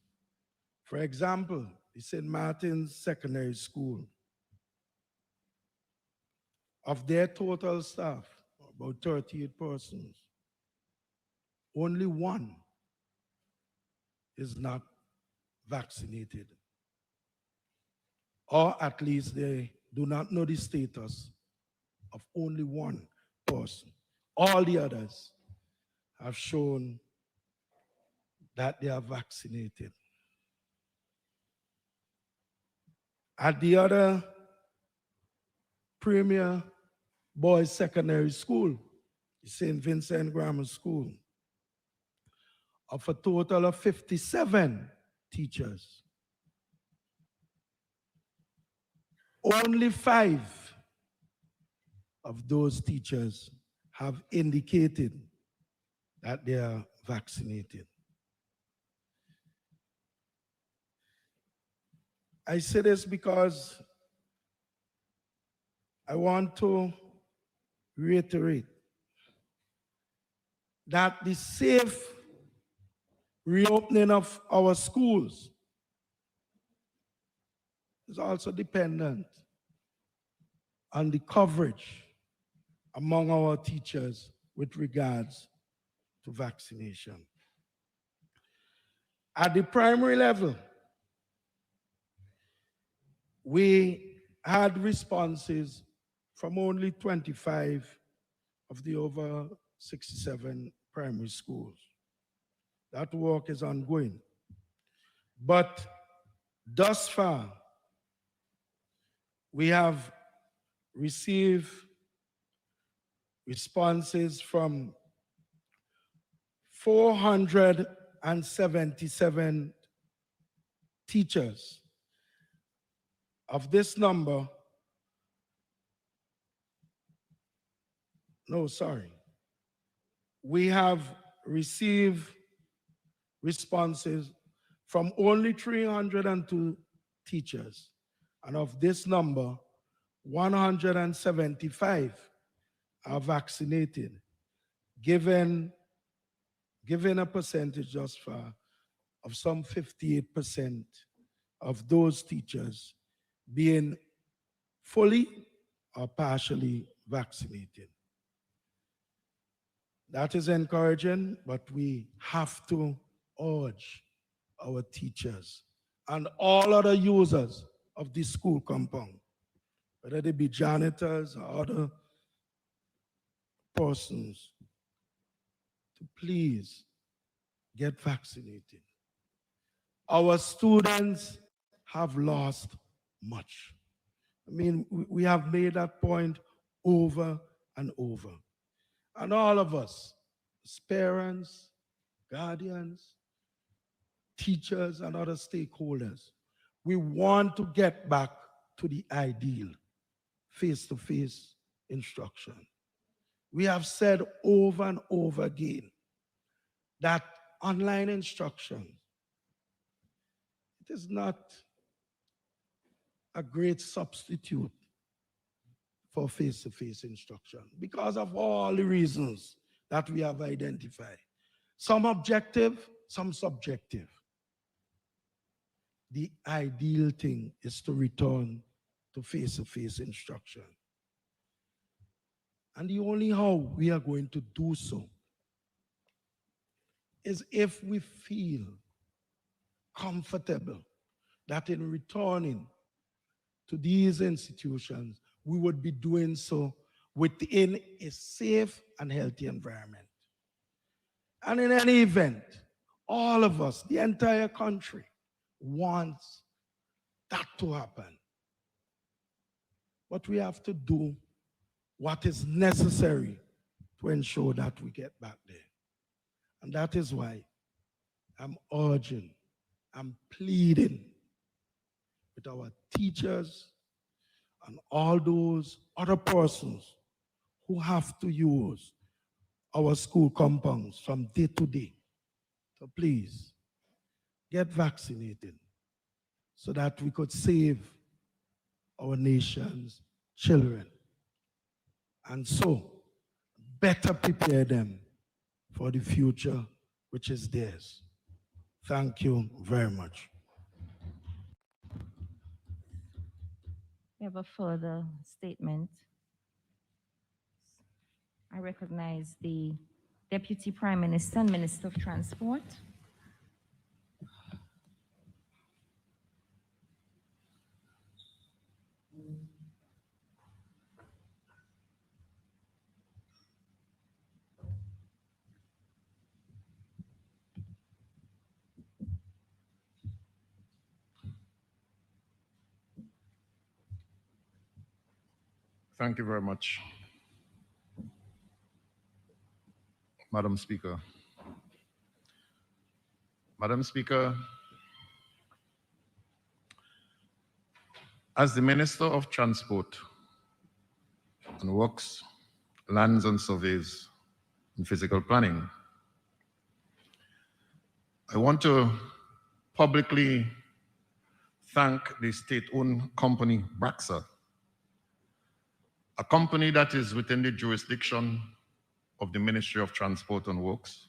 for example, the St. Martin's Secondary School, of their total staff, about 38 persons, only 1 is not vaccinated. Or at least they do not know the status of only 1 person. All the others have shown that they are vaccinated. at the other premier boys secondary school, St. Vincent Grammar School, of a total of 57 teachers. Only 5 of those teachers have indicated that they are vaccinated. I say this because I want to reiterate that the safe reopening of our schools is also dependent on the coverage among our teachers with regards to vaccination. At the primary level, we had responses from only 25 of the over 67 primary schools. That work is ongoing. But thus far, we have received responses from 477 teachers. Of this number, we have received responses from only 302 teachers. And of this number, 175 are vaccinated, given a percentage thus far of some 58% of those teachers being fully or partially vaccinated. That is encouraging, but we have to urge our teachers and all other users of the school compound, whether they be janitors or other persons, to please get vaccinated. Our students have lost much. I mean, we have made that point over and over. And all of us, as parents, guardians, teachers, and other stakeholders, we want to get back to the ideal face-to-face instruction. We have said over and over again that online instruction, it is not a great substitute for face-to-face instruction because of all the reasons that we have identified. Some objective, some subjective. The ideal thing is to return to face-to-face instruction. And the only how we are going to do so is if we feel comfortable that in returning to these institutions, we would be doing so within a safe and healthy environment. And in any event, all of us, the entire country, wants that to happen. But we have to do what is necessary to ensure that we get back there. And that is why I'm urging, I'm pleading with our teachers and all those other persons who have to use our school compounds from day to day. So please, get vaccinated so that we could save our nation's children and so better prepare them for the future which is theirs. Thank you very much. We have a further statement. I recognize the Deputy Prime Minister and Minister of Transport. Thank you very much. Madam Speaker. Madam Speaker, as the Minister of Transport and Works, Lands and Surveys and Physical Planning, I want to publicly thank the state-owned company Braxa, a company that is within the jurisdiction of the Ministry of Transport and Works,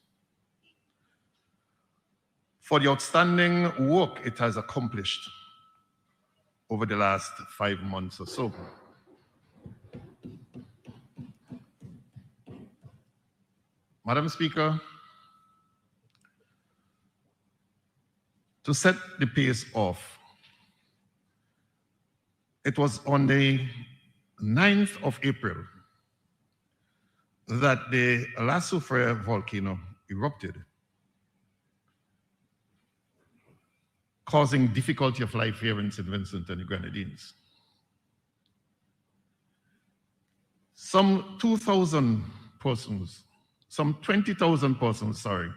for the outstanding work it has accomplished over the last 5 months or so. Madam Speaker, to set the pace off, it was on the 9th of April that the La Soufrière volcano erupted, causing difficulty of life here in St. Vincent and the Grenadines. Some 2,000 persons, some 20,000 persons, sorry,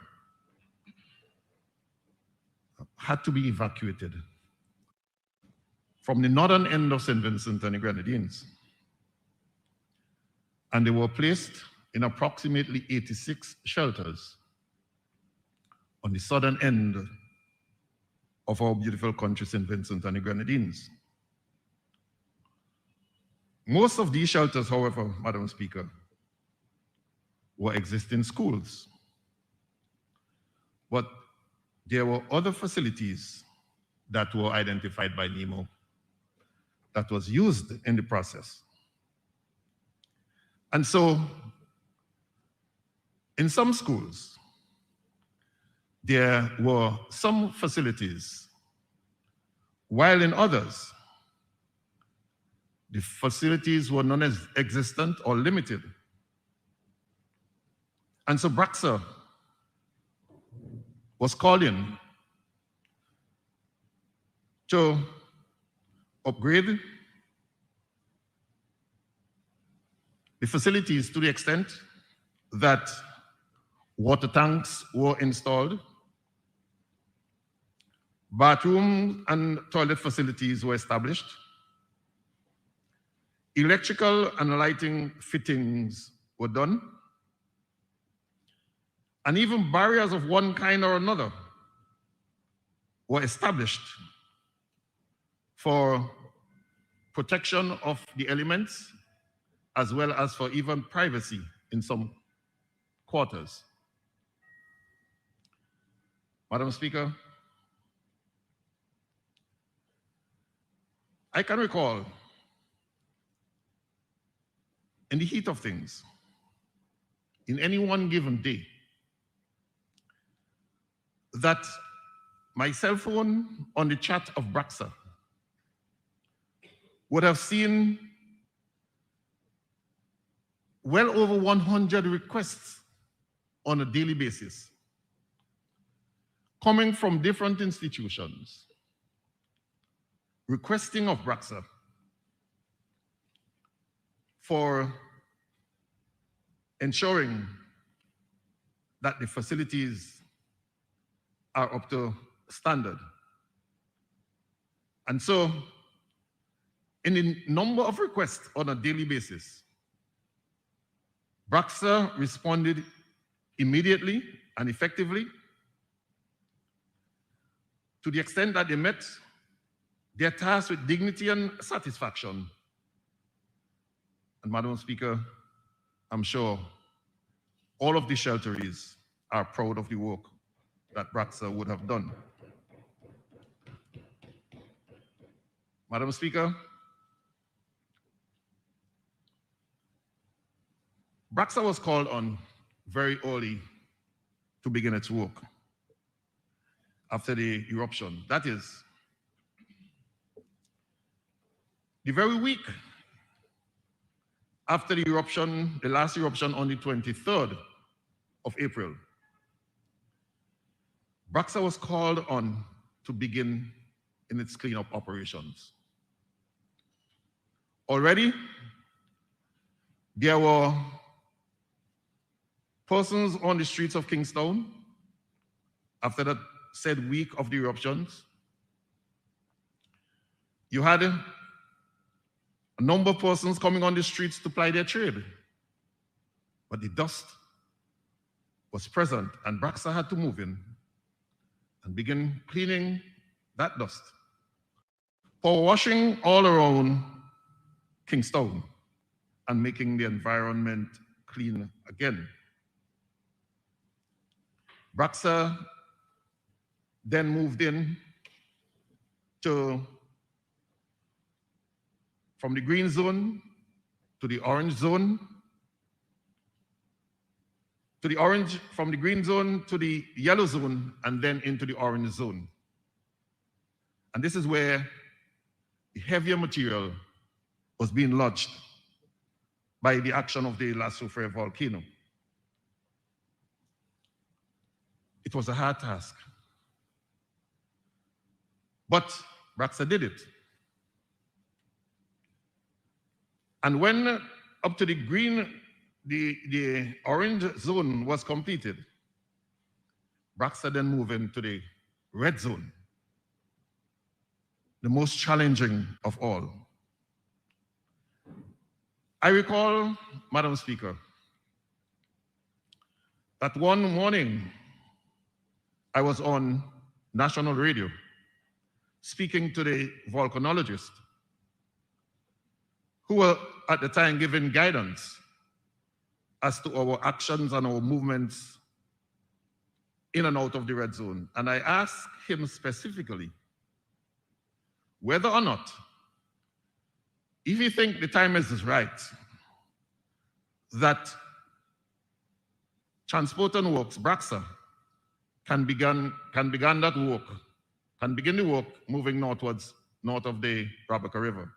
had to be evacuated from the northern end of St. Vincent and the Grenadines. And they were placed in approximately 86 shelters on the southern end of our beautiful country, St. Vincent and the Grenadines. Most of these shelters, however, Madam Speaker, were existing schools. But there were other facilities that were identified by NEMO that was used in the process. And so, in some schools, there were some facilities, while in others, the facilities were non-existent or limited. And so Braxa was called in to upgrade the facilities to the extent that water tanks were installed, bathroom and toilet facilities were established, electrical and lighting fittings were done, and even barriers of one kind or another were established for protection of the elements, as well as for even privacy in some quarters. Madam Speaker, I can recall in the heat of things, in any one given day, that my cell phone on the chat of Braxa would have seen well over 100 requests on a daily basis coming from different institutions requesting of Braxa for ensuring that the facilities are up to standard. And so, in the number of requests on a daily basis, Braxa responded immediately and effectively to the extent that they met their task with dignity and satisfaction. And Madam Speaker, I'm sure all of the shelteries are proud of the work that Braxa would have done. Madam Speaker, Braxa was called on very early to begin its work after the eruption. That is, the very week after the eruption, the last eruption on the 23rd of April, Braxa was called on to begin in its cleanup operations. Already, There were persons on the streets of Kingstown after that said week of the eruptions. You had a number of persons coming on the streets to ply their trade, but the dust was present, and Braxa had to move in and begin cleaning that dust, power washing all around Kingstown and making the environment clean again. Braxa then moved in from the green zone to the orange zone, from the green zone to the yellow zone, and then into the orange zone. And this is where the heavier material was being lodged by the action of the La Soufrière volcano. It was a hard task, but Braxa did it. And when up to the green, the orange zone was completed, Braxa then moved into the red zone, the most challenging of all. I recall, Madam Speaker, that one morning I was on national radio speaking to the volcanologist who were at the time giving guidance as to our actions and our movements in and out of the red zone. And I asked him specifically whether or not, if you think the time is right, that Transport and Works, Braxa, can begin the work moving northwards, north of the Rabaca River.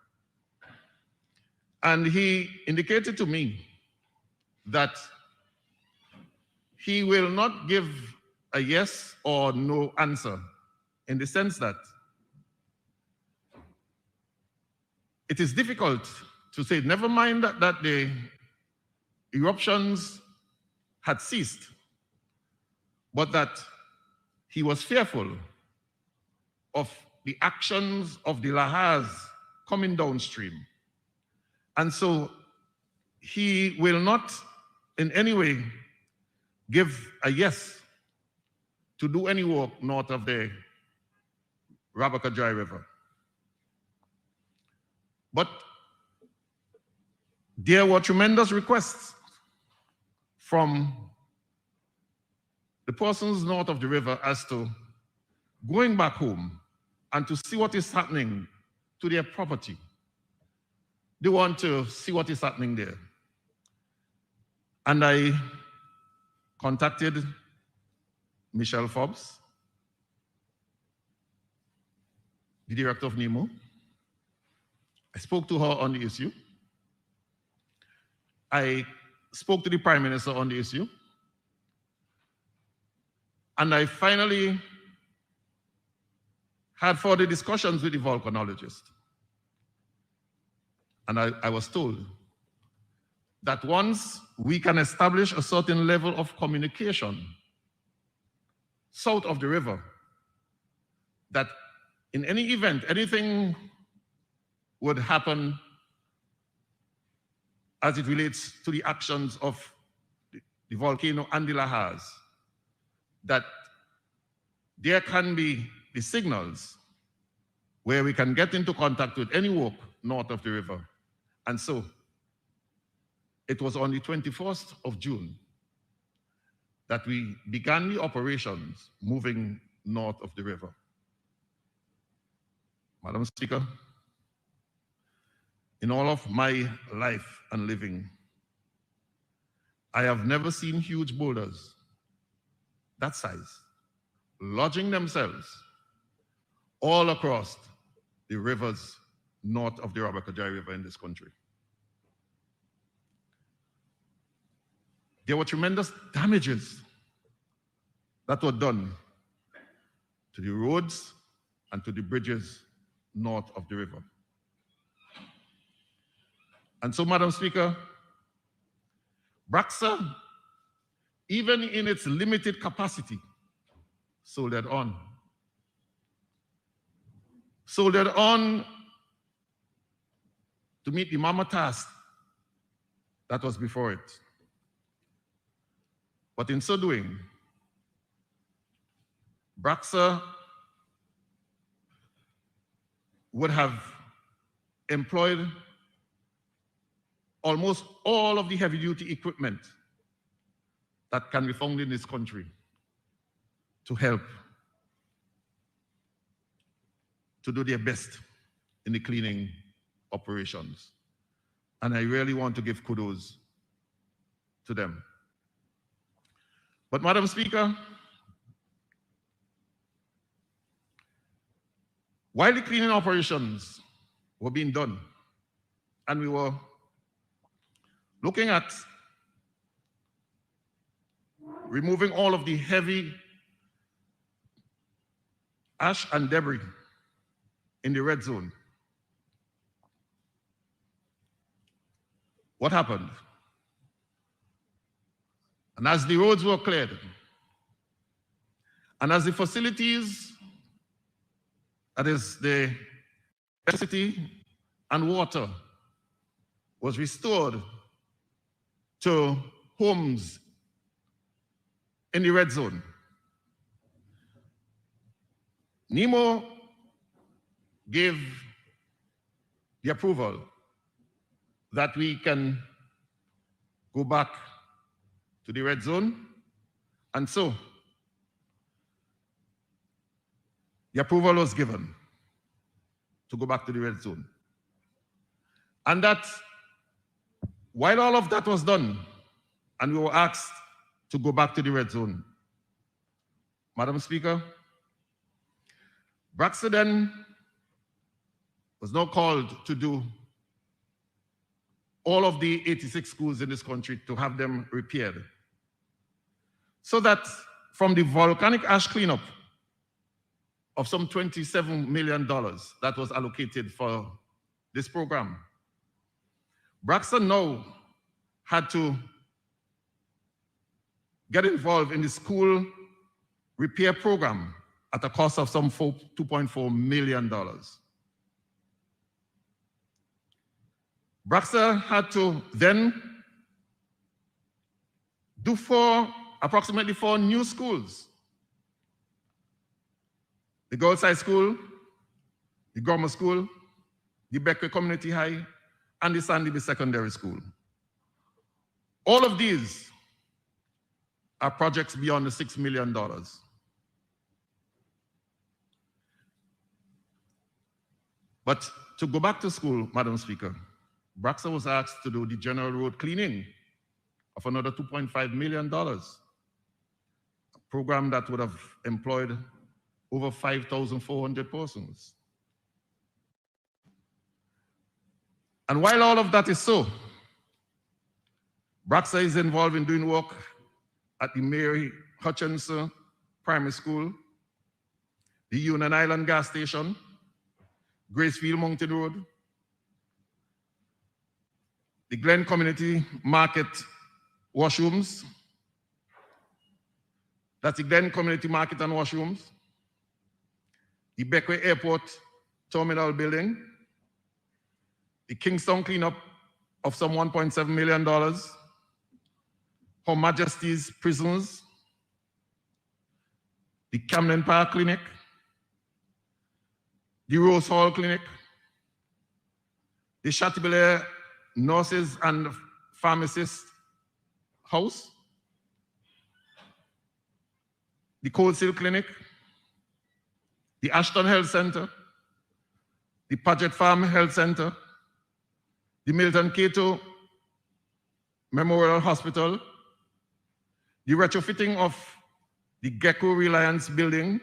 And he indicated to me that he will not give a yes or no answer, in the sense that it is difficult to say, never mind that the eruptions had ceased, but that he was fearful of the actions of the Lahars coming downstream. And so he will not in any way give a yes to do any work north of the Rabaca Dry River. But there were tremendous requests from the persons north of the river as to going back home and to see what is happening to their property. They want to see what is happening there. And I contacted Michelle Forbes, the director of NEMO. I spoke to her on the issue. I spoke to the Prime Minister on the issue. And I finally had further discussions with the volcanologist. And I was told that once we can establish a certain level of communication south of the river, that in any event, anything would happen as it relates to the actions of the volcano and the Lahars, that there can be the signals where we can get into contact with any work north of the river. And so it was on the 21st of June that we began the operations moving north of the river. Madam Speaker, in all of my life and living, I have never seen huge boulders that size lodging themselves all across the rivers north of the Rabaca Dry River in this country. There were tremendous damages that were done to the roads and to the bridges north of the river. And so, Madam Speaker, Braxa, even in its limited capacity, soldiered on. Soldiered on to meet the mammoth task that was before it. But in so doing, Braxa would have employed almost all of the heavy-duty equipment that can be found in this country to help to do their best in the cleaning operations. And I really want to give kudos to them. But Madam Speaker, while the cleaning operations were being done, and we were looking at removing all of the heavy ash and debris in the red zone, what happened? And as the roads were cleared, and as the facilities, that is the electricity and water, was restored to homes in the red zone, NEMO gave the approval that we can go back to the red zone. And so the approval was given to go back to the red zone. And that while all of that was done, and we were asked to go back to the red zone, Madam Speaker, Braxa then was now called to do all of the 86 schools in this country, to have them repaired. So that from the volcanic ash cleanup of some $27 million that was allocated for this program, Braxa now had to get involved in the school repair program at a cost of some $2.4 million. Braxa had to then do approximately 4 new schools: the Girls High School, the Grammar School, the Beckwith Community High, and the Sandy Bay Secondary School. All of these are projects beyond the $6 million. But to go back to school, Madam Speaker, Braxa was asked to do the general road cleaning of another $2.5 million, a program that would have employed over 5,400 persons. And while all of that is so, Braxa is involved in doing work at the Mary Hutchinson Primary School, the Union Island Gas Station, Gracefield Mountain Road, the Glen Community Market washrooms, that's the Glen Community Market and washrooms, the Beckwith Airport Terminal Building, the Kingston cleanup of some $1.7 million, Her Majesty's prisons, the Camden Park Clinic, the Rose Hall Clinic, the Chateaubelair Nurses and Pharmacists House, the Cold Seal Clinic, the Ashton Health Center, the Paget Farm Health Center, the Milton Cato Memorial Hospital, the retrofitting of the Gecko Reliance building,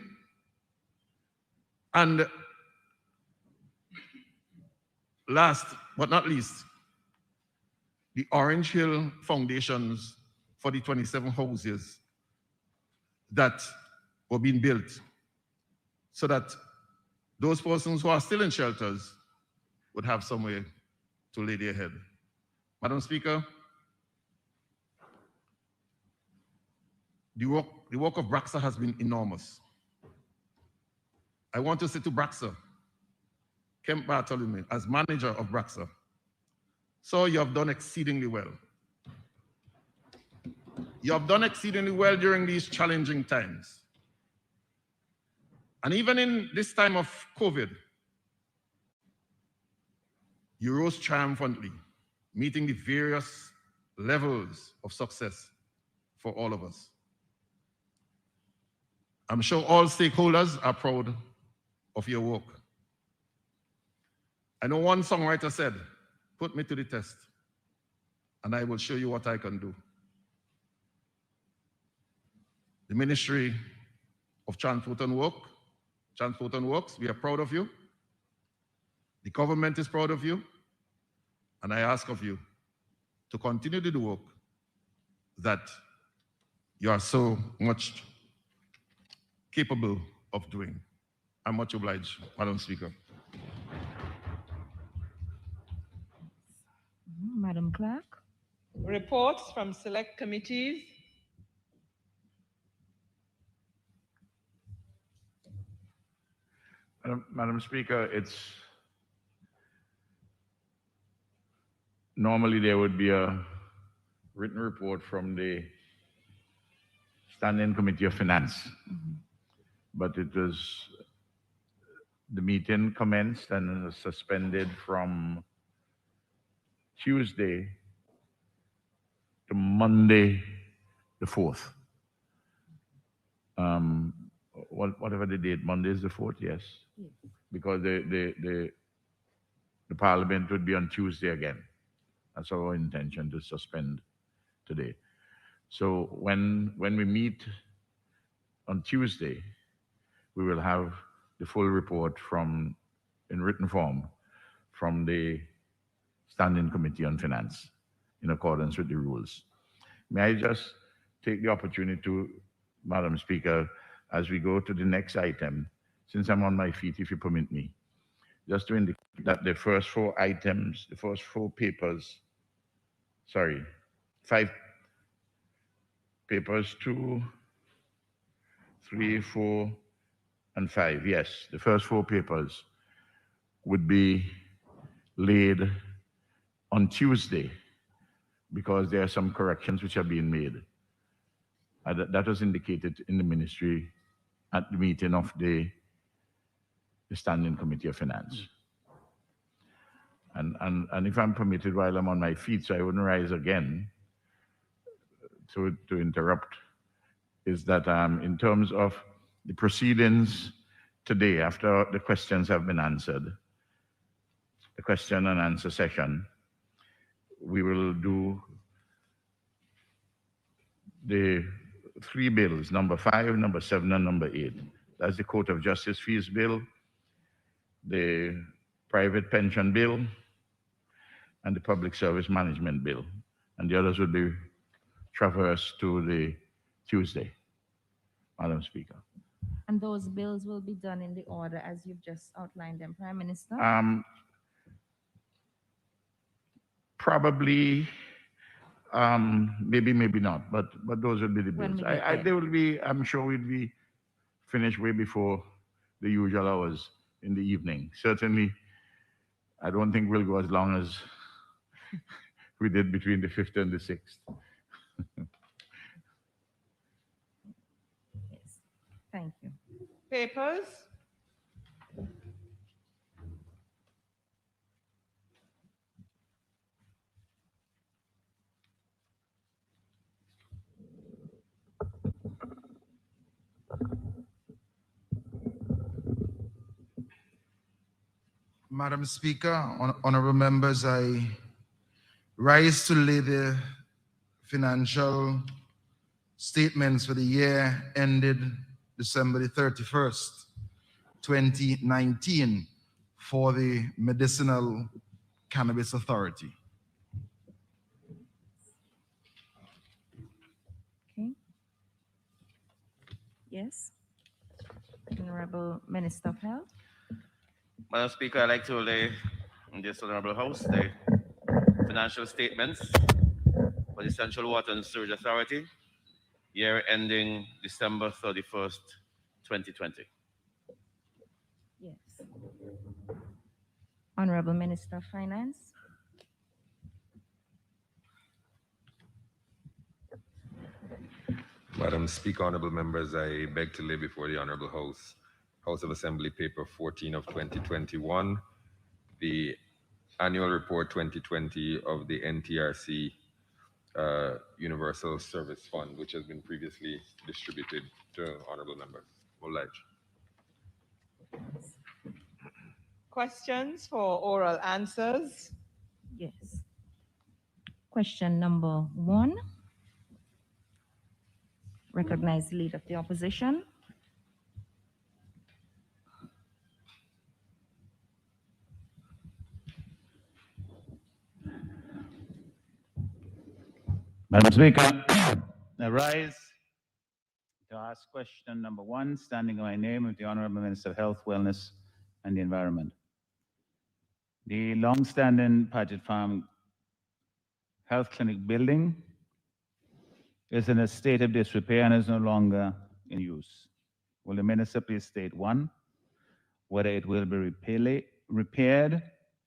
and last but not least, the Orange Hill foundations for the 27 houses that were being built so that those persons who are still in shelters would have somewhere to lay their head. Madam Speaker, the work of Braxa has been enormous. I want to say to Braxa, Kemp Bartholomew, as manager of Braxa, so you have done exceedingly well. You have done exceedingly well during these challenging times. And even in this time of COVID, you rose triumphantly, meeting the various levels of success for all of us. I'm sure all stakeholders are proud of your work. I know one songwriter said, "Put me to the test, and I will show you what I can do." The Ministry of Transport and Works, we are proud of you. The government is proud of you. And I ask of you to continue to do the work that you are so much capable of doing. I'm much obliged, Madam Speaker. Madam Clerk. Reports from select committees. Madam Speaker, normally there would be a written report from the Standing Committee of Finance, but the meeting commenced and was suspended from Tuesday to Monday the 4th. Whatever the date, Monday is the 4th, yes. Because the Parliament would be on Tuesday again. That's our intention, to suspend today. So when we meet on Tuesday, we will have the full report in written form from the Standing Committee on Finance in accordance with the rules. May I just take the opportunity to, Madam Speaker, as we go to the next item, since I'm on my feet, if you permit me, just to indicate that the first 4 items, the first 4 papers, 5 papers, 2, 3, 4, and 5. Yes, the first 4 papers would be laid on Tuesday because there are some corrections which are being made. That was indicated in the ministry at the meeting of the Standing Committee of Finance. And if I'm permitted while I'm on my feet, so I wouldn't rise again to interrupt, is that in terms of the proceedings today, after the questions have been answered, the question and answer session, we will do the 3 bills, number 5, number 7, and number 8. That's the Court of Justice Fees Bill, the Private Pension Bill, and the Public Service Management Bill. And the others will be traversed to the Tuesday, Madam Speaker. And those bills will be done in the order as you've just outlined them, Prime Minister? Probably, maybe not, but those will be the When bills. we get there. I'm sure we'll be finished way before the usual hours in the evening. Certainly, I don't think we'll go as long as we did between the 5th and the 6th. Yes. Thank you. Papers. Madam Speaker, honorable members, I rise to lay the financial statements for the year ended December the 31st, 2019 for the Medicinal Cannabis Authority. Okay. Yes. Honorable Minister of Health. Madam Speaker, I'd like to lay in this honorable house the financial statements for the Central Water and Sewage Authority year ending December 31st, 2020. Yes. Honorable Minister of Finance. Madam Speaker, honorable members, I beg to lay before the Honorable House of Assembly Paper 14 of 2021, the Annual Report 2020 of the NTRC Universal Service Fund, which has been previously distributed to honorable members. Obliged. Questions for oral answers? Yes. Question number 1. Recognize the leader of the opposition. Madam Speaker, I rise to ask question number 1, standing in my name of the Honorable Minister of Health, Wellness and the Environment. The long-standing Paget Farm Health Clinic building is in a state of disrepair and is no longer in use. Will the Minister please state 1, whether it will be repaired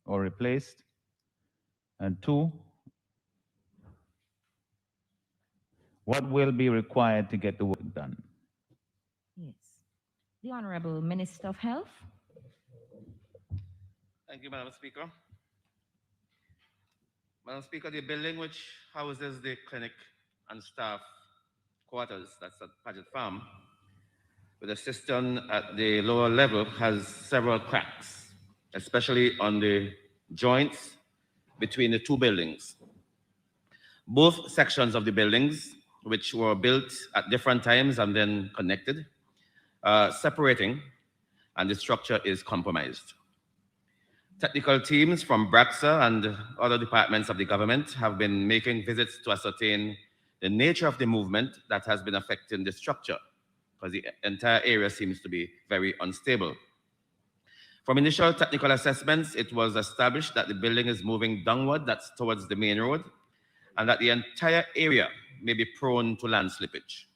or replaced, and 2, what will be required to get the work done? Yes. The Honorable Minister of Health. Thank you, Madam Speaker. Madam Speaker, the building which houses the clinic and staff quarters, that's at Paget Farm, with a cistern at the lower level, has several cracks, especially on the joints between the two buildings. Both sections of the buildings, which were built at different times and then connected, separating, and the structure is compromised. Technical teams from BRAXA and other departments of the government have been making visits to ascertain the nature of the movement that has been affecting the structure, because the entire area seems to be very unstable. From initial technical assessments, it was established that the building is moving downward, that's towards the main road, and that the entire area may be prone to land slippage.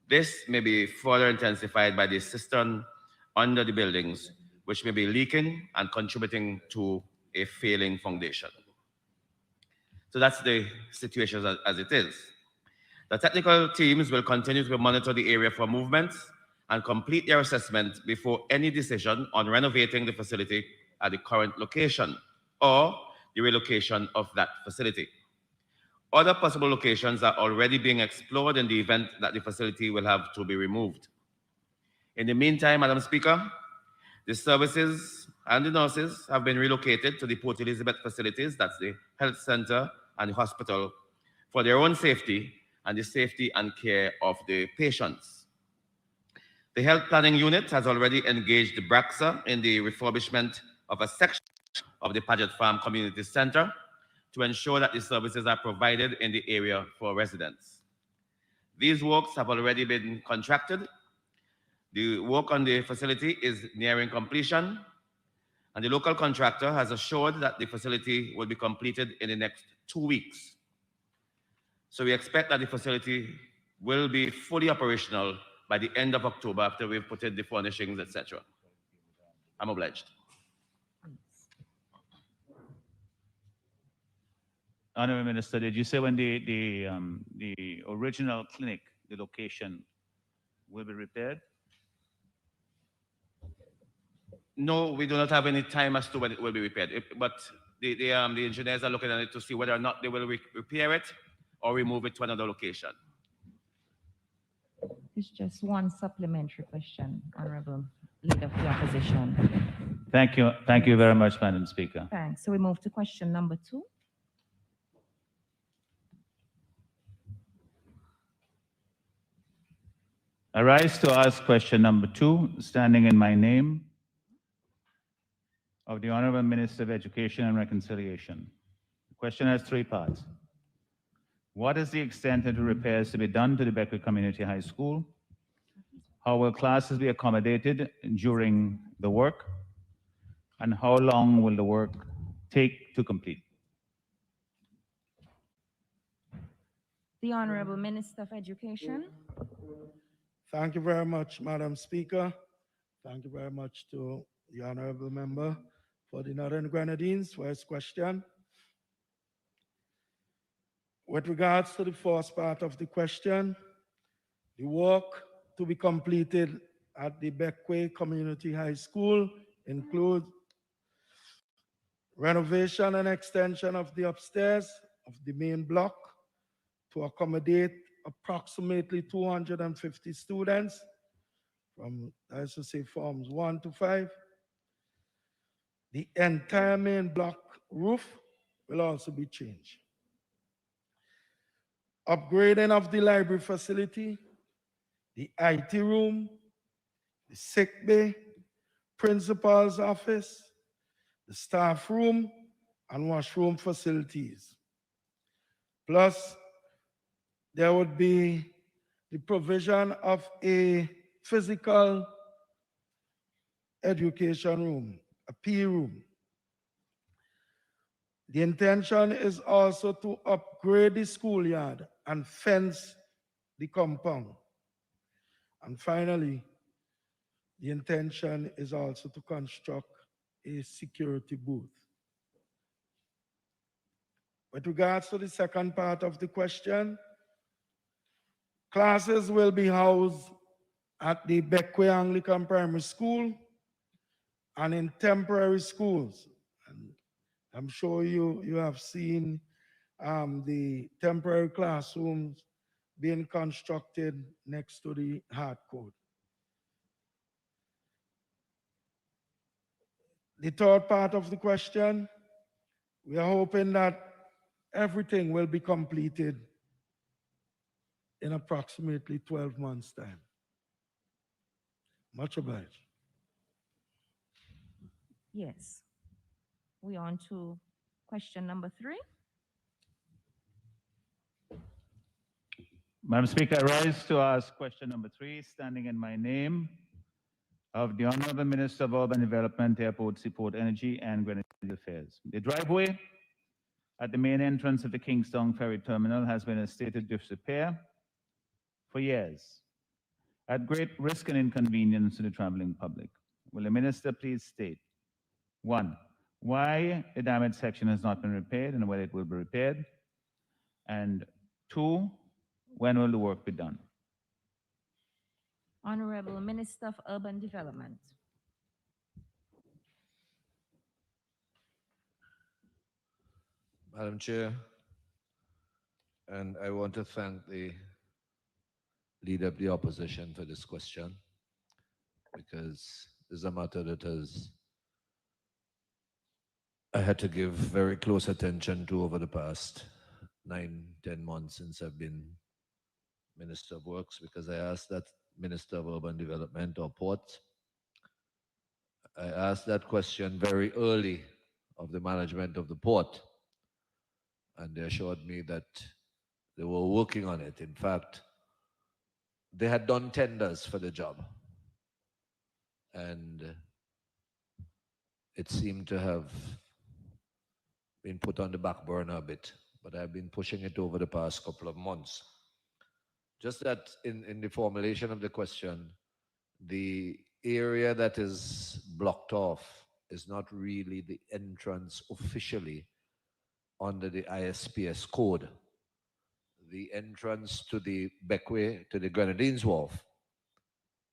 This may be further intensified by the cistern under the buildings, which may be leaking and contributing to a failing foundation. So that's the situation as it is. The technical teams will continue to monitor the area for movements and complete their assessment before any decision on renovating the facility at the current location or the relocation of that facility. Other possible locations are already being explored in the event that the facility will have to be removed. In the meantime, Madam Speaker, the services and the nurses have been relocated to the Port Elizabeth facilities, that's the health center and the hospital, for their own safety and the safety and care of the patients. The health planning unit has already engaged the BRAXA in the refurbishment of a section of the Paget Farm Community Center to ensure that the services are provided in the area for residents. These works have already been contracted. The work on the facility is nearing completion, and the local contractor has assured that the facility will be completed in the next 2 weeks. So we expect that the facility will be fully operational by the end of October after we've put in the furnishings, etc. I'm obliged. Honorable Minister, did you say when the original clinic, the location, will be repaired? No, we do not have any time as to when it will be repaired. But the engineers are looking at it to see whether or not they will repair it or remove it to another location. It's just one supplementary question, Honorable Leader of the Opposition. Thank you. Thank you very much, Madam Speaker. Thanks. So we move to question number 2. I rise to ask question number 2, standing in my name of the Honorable Minister of Education and Reconciliation. The question has 3 parts. What is the extent of the repairs to be done to the Beckwith Community High School? How will classes be accommodated during the work? And how long will the work take to complete? The Honorable Minister of Education. Thank you very much, Madam Speaker. Thank you very much to the honorable member for the Northern Grenadines for his question. With regards to the first part of the question, the work to be completed at the Bequia Community High School includes renovation and extension of the upstairs of the main block to accommodate approximately 250 students from, I should say, forms 1 to 5. The entire main block roof will also be changed. Upgrading of the library facility, the IT room, the sick bay, principal's office, the staff room, and washroom facilities. Plus, there would be the provision of a physical education room, a PE room. The intention is also to upgrade the schoolyard and fence the compound. And finally, the intention is also to construct a security booth. With regards to the second part of the question, classes will be housed at the Bequia Anglican Primary School and in temporary schools. And I'm sure you have seen the temporary classrooms being constructed next to the hard code. The third part of the question, we are hoping that everything will be completed in approximately 12 months' time. Much obliged. Yes. We on to question number 3. Madam Speaker, I rise to ask question number 3, standing in my name, of the Honorable Minister of Urban Development, Airport, Seaport Energy, and Grenadier Affairs. The driveway at the main entrance of the Kingstown Ferry Terminal has been in a state of disrepair for years, at great risk and inconvenience to the traveling public. Will the Minister please state, 1, why the damaged section has not been repaired and whether it will be repaired? And 2, when will the work be done? Honorable Minister of Urban Development. Madam Chair, and I want to thank the Leader of the Opposition for this question, because this is a matter that I had to give very close attention to over the past 9-10 months since I've been Minister of Works, because I asked that Minister of Urban Development or Ports. I asked that question very early of the management of the port, and they assured me that they were working on it. In fact, they had done tenders for the job, and it seemed to have been put on the back burner a bit, but I've been pushing it over the past couple of months. Just that in the formulation of the question, the area that is blocked off is not really the entrance officially under the ISPS code. The entrance to the Bequia, to the Grenadines Wharf,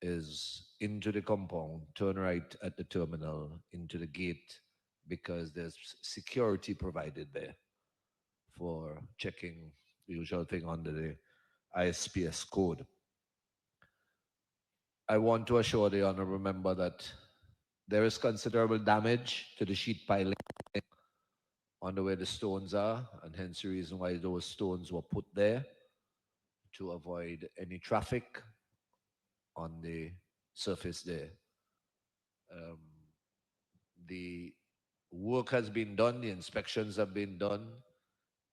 is into the compound, turn right at the terminal, into the gate, because there's security provided there for checking the usual thing under the ISPS code. I want to assure the honorable member that there is considerable damage to the sheet piling under where the stones are, and hence the reason why those stones were put there, to avoid any traffic on the surface there. The work has been done, the inspections have been done,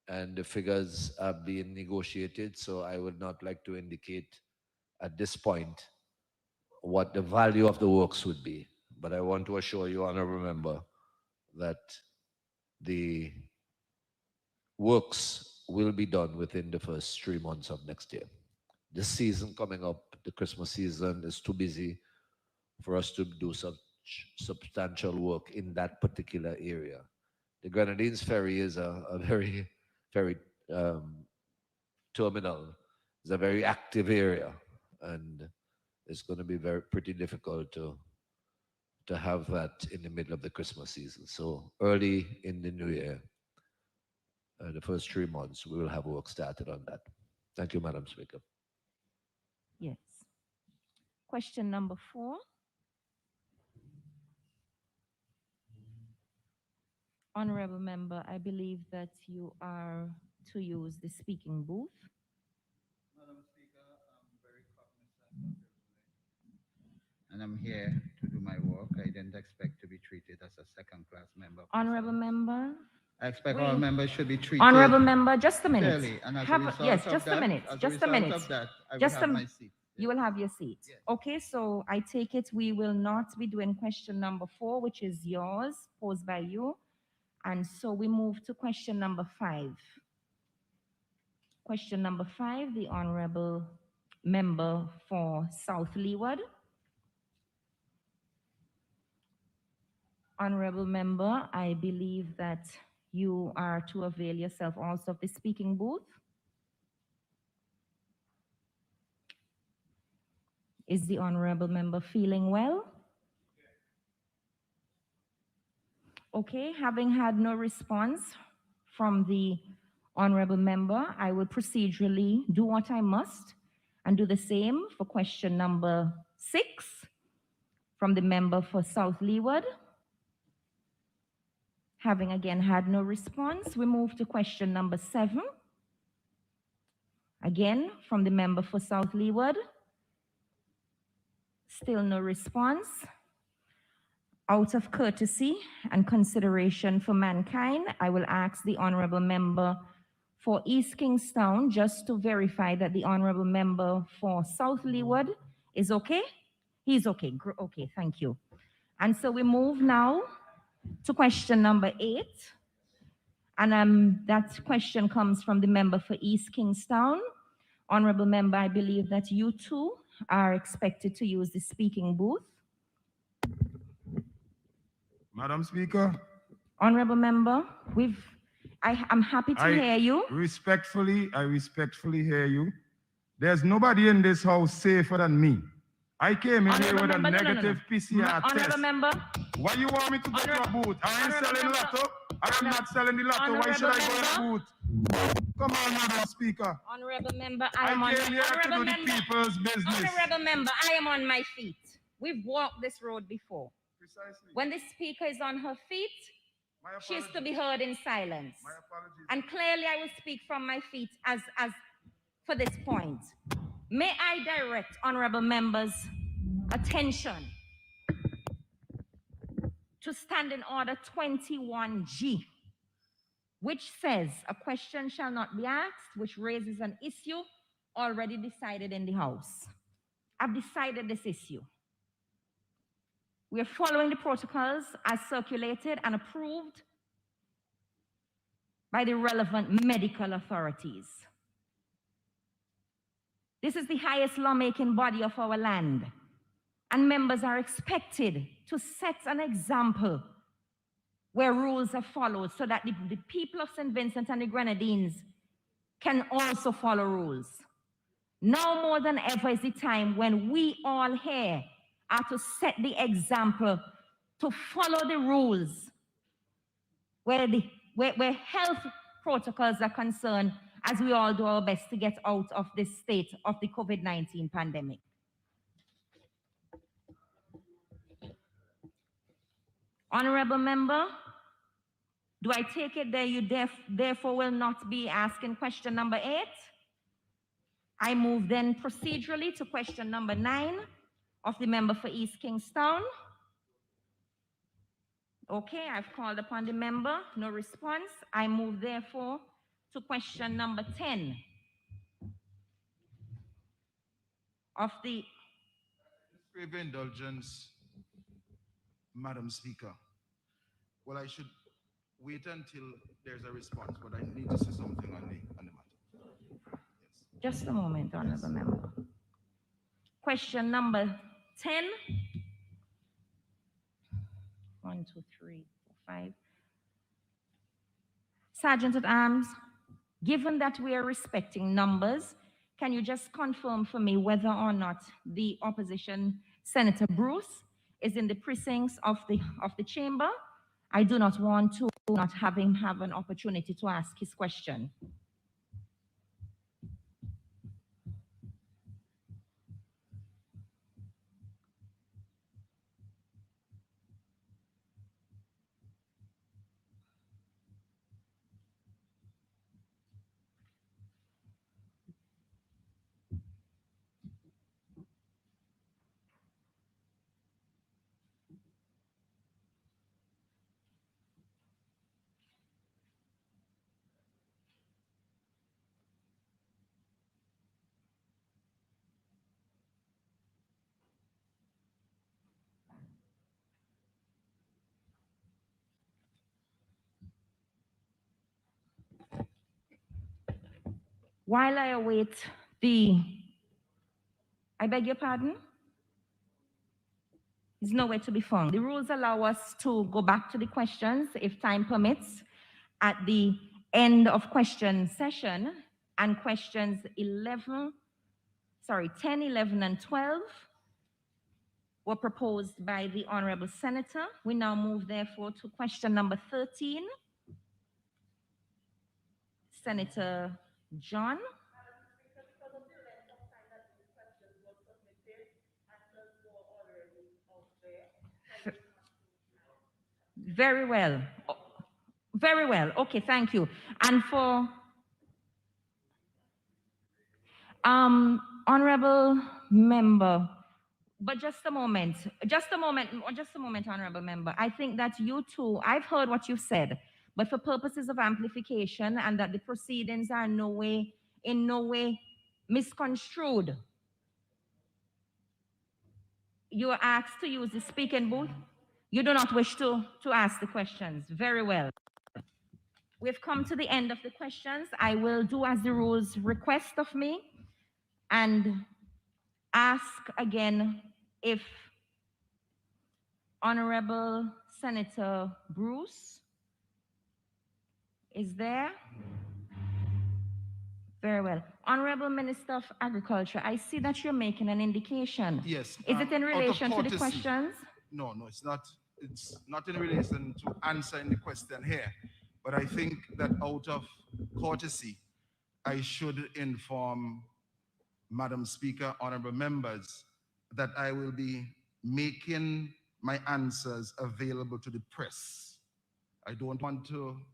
and the figures are being negotiated, so I would not like to indicate at this point what the value of the works would be. But I want to assure you, honorable member, that the works will be done within the first 3 months of next year. This season coming up, the Christmas season, is too busy for us to do such substantial work in that particular area. The Grenadines Ferry is a very, very terminal. It's a very active area, and it's going to be pretty difficult to have that in the middle of the Christmas season. So early in the new year, the first 3 months, we will have work started on that. Thank you, Madam Speaker. Yes. Question number 4. Honorable member, I believe that you are to use the speaking booth. Madam Speaker, I'm very cognizant of your and I'm here to do my work. I didn't expect to be treated as a second-class member. Honorable member. I expect all members should be treated. Honorable member, just a minute. fairly, and as a result Yes, of just a that- minute. as a Just a result minute. of that, I will Just have a- my seat. You will have your seat. Yes. Okay, so I take it we will not be doing question number 4, which is yours, posed by you. And so we move to question number 5. Question number 5, the honorable member for South Leeward. Honorable member, I believe that you are to avail yourself also of the speaking booth. Is the honorable member feeling well? Okay, having had no response from the honorable member, I will procedurally do what I must and do the same for question number 6 from the member for South Leeward. Having again had no response, we move to question number 7. Again, from the member for South Leeward. Still no response. Out of courtesy and consideration for mankind, I will ask the honorable member for East Kingstown just to verify that the honorable member for South Leeward is okay. He's okay. Okay, thank you. And so we move now to question number 8. And that question comes from the member for East Kingstown. Honorable member, I believe that you too are expected to use the speaking booth. Madam Speaker. Honorable member, I'm happy to hear you. I respectfully hear you. There's nobody in this house safer than me. I came in here with a negative PCR test. Honorable member. Why you want me to go to a booth? I ain't selling lotto. I am not selling the lotto. Why should I go to a booth? Come on, Madam Speaker. Honorable member, I came here to do the people's business. Honorable member, I am on my feet. We've walked this road before. Precisely. When the speaker is on her feet, she is to be heard in silence. My apologies. And clearly I will speak from my feet as for this point. May I direct honorable members' attention to Standing Order 21G, which says a question shall not be asked which raises an issue already decided in the House. I've decided this issue. We are following the protocols as circulated and approved by the relevant medical authorities. This is the highest lawmaking body of our land, and members are expected to set an example where rules are followed so that the people of St. Vincent and the Grenadines can also follow rules. Now more than ever is the time when we all here are to set the example, to follow the rules where health protocols are concerned, as we all do our best to get out of this state of the COVID-19 pandemic. Honorable member, do I take it that you therefore will not be asking question number 8? I move then procedurally to question number 9 of the member for East Kingstown. Okay, I've called upon the member, no response. I move therefore to question number 10 of the... With indulgence, Madam Speaker. Well, I should wait until there's a response, but I need to say something on Just a moment, Honorable Member. Question number 10. 1, 2, 3, 4, 5. Sergeant at Arms, given that we are respecting numbers, can you just confirm for me whether or not the opposition Senator Bruce is in the precincts of the chamber? I do not want to not have him have an opportunity to ask his question. While I await I beg your pardon? He's nowhere to be found. The rules allow us to go back to the questions if time permits at the end of question session, and questions 10, 11, and 12 were proposed by the Honorable Senator. We now move therefore to question number 13. Senator John. Very well. Very well. Okay, thank you. And for Honorable Member, but just a moment, Honorable Member. I think that you too, I've heard what you've said, but for purposes of amplification and that the proceedings are in no way misconstrued, you are asked to use the speaking booth. You do not wish to ask the questions. Very well. We've come to the end of the questions. I will do as the rules request of me and ask again if Honorable Senator Bruce is there. Very well. Honorable Minister of Agriculture, I see that you're making an indication. Yes. Is it in relation to the courtesy. questions? No, it's not. It's not in relation to answering the question here. But I think that out of courtesy, I should inform Madam Speaker, honorable members, that I will be making my answers available to the press. I don't want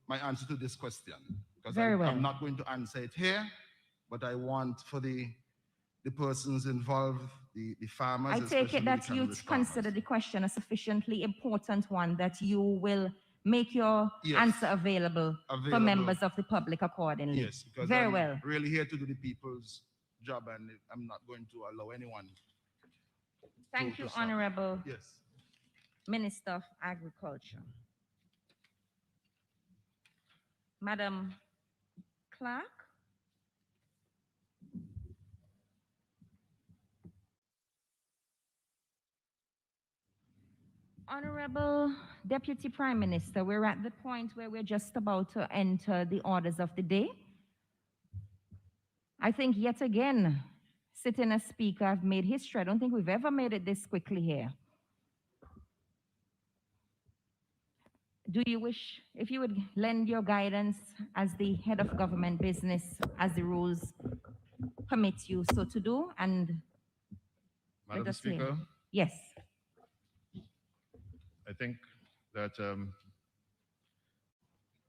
my answer to this question, because I'm not going to answer it here, but I want for the persons involved, the farmers. I take it that you consider the question a sufficiently important one that you will make your answer available for members of the public accordingly. Yes, because Very I'm well. really here to do the people's job, and I'm not going to allow anyone. Thank you, Honorable Minister of Agriculture. Madam Clerk. Honorable Deputy Prime Minister, we're at the point where we're just about to enter the orders of the day. I think yet again, sitting as Speaker, I've made history. I don't think we've ever made it this quickly here. Do you wish, if you would lend your guidance as the head of government business, as the rules permit you so to do, and Madam Speaker? Yes. I think that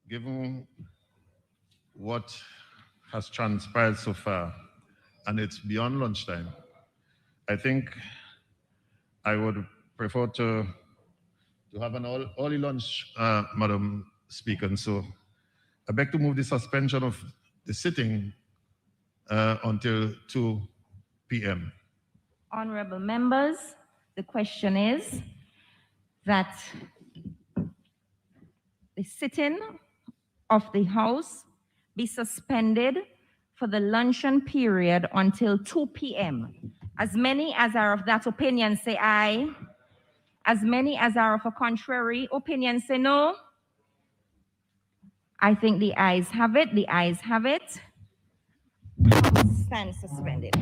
given what has transpired so far, and it's beyond lunchtime, I think I would prefer to have an early lunch, Madam Speaker. And so I beg to move the suspension of the sitting until 2 p.m. Honorable members, the question is that the sitting of the House be suspended for the luncheon period until 2 p.m. As many as are of that opinion say aye. As many as are of a contrary opinion say no. I think the ayes have it. The ayes have it. Stand suspended.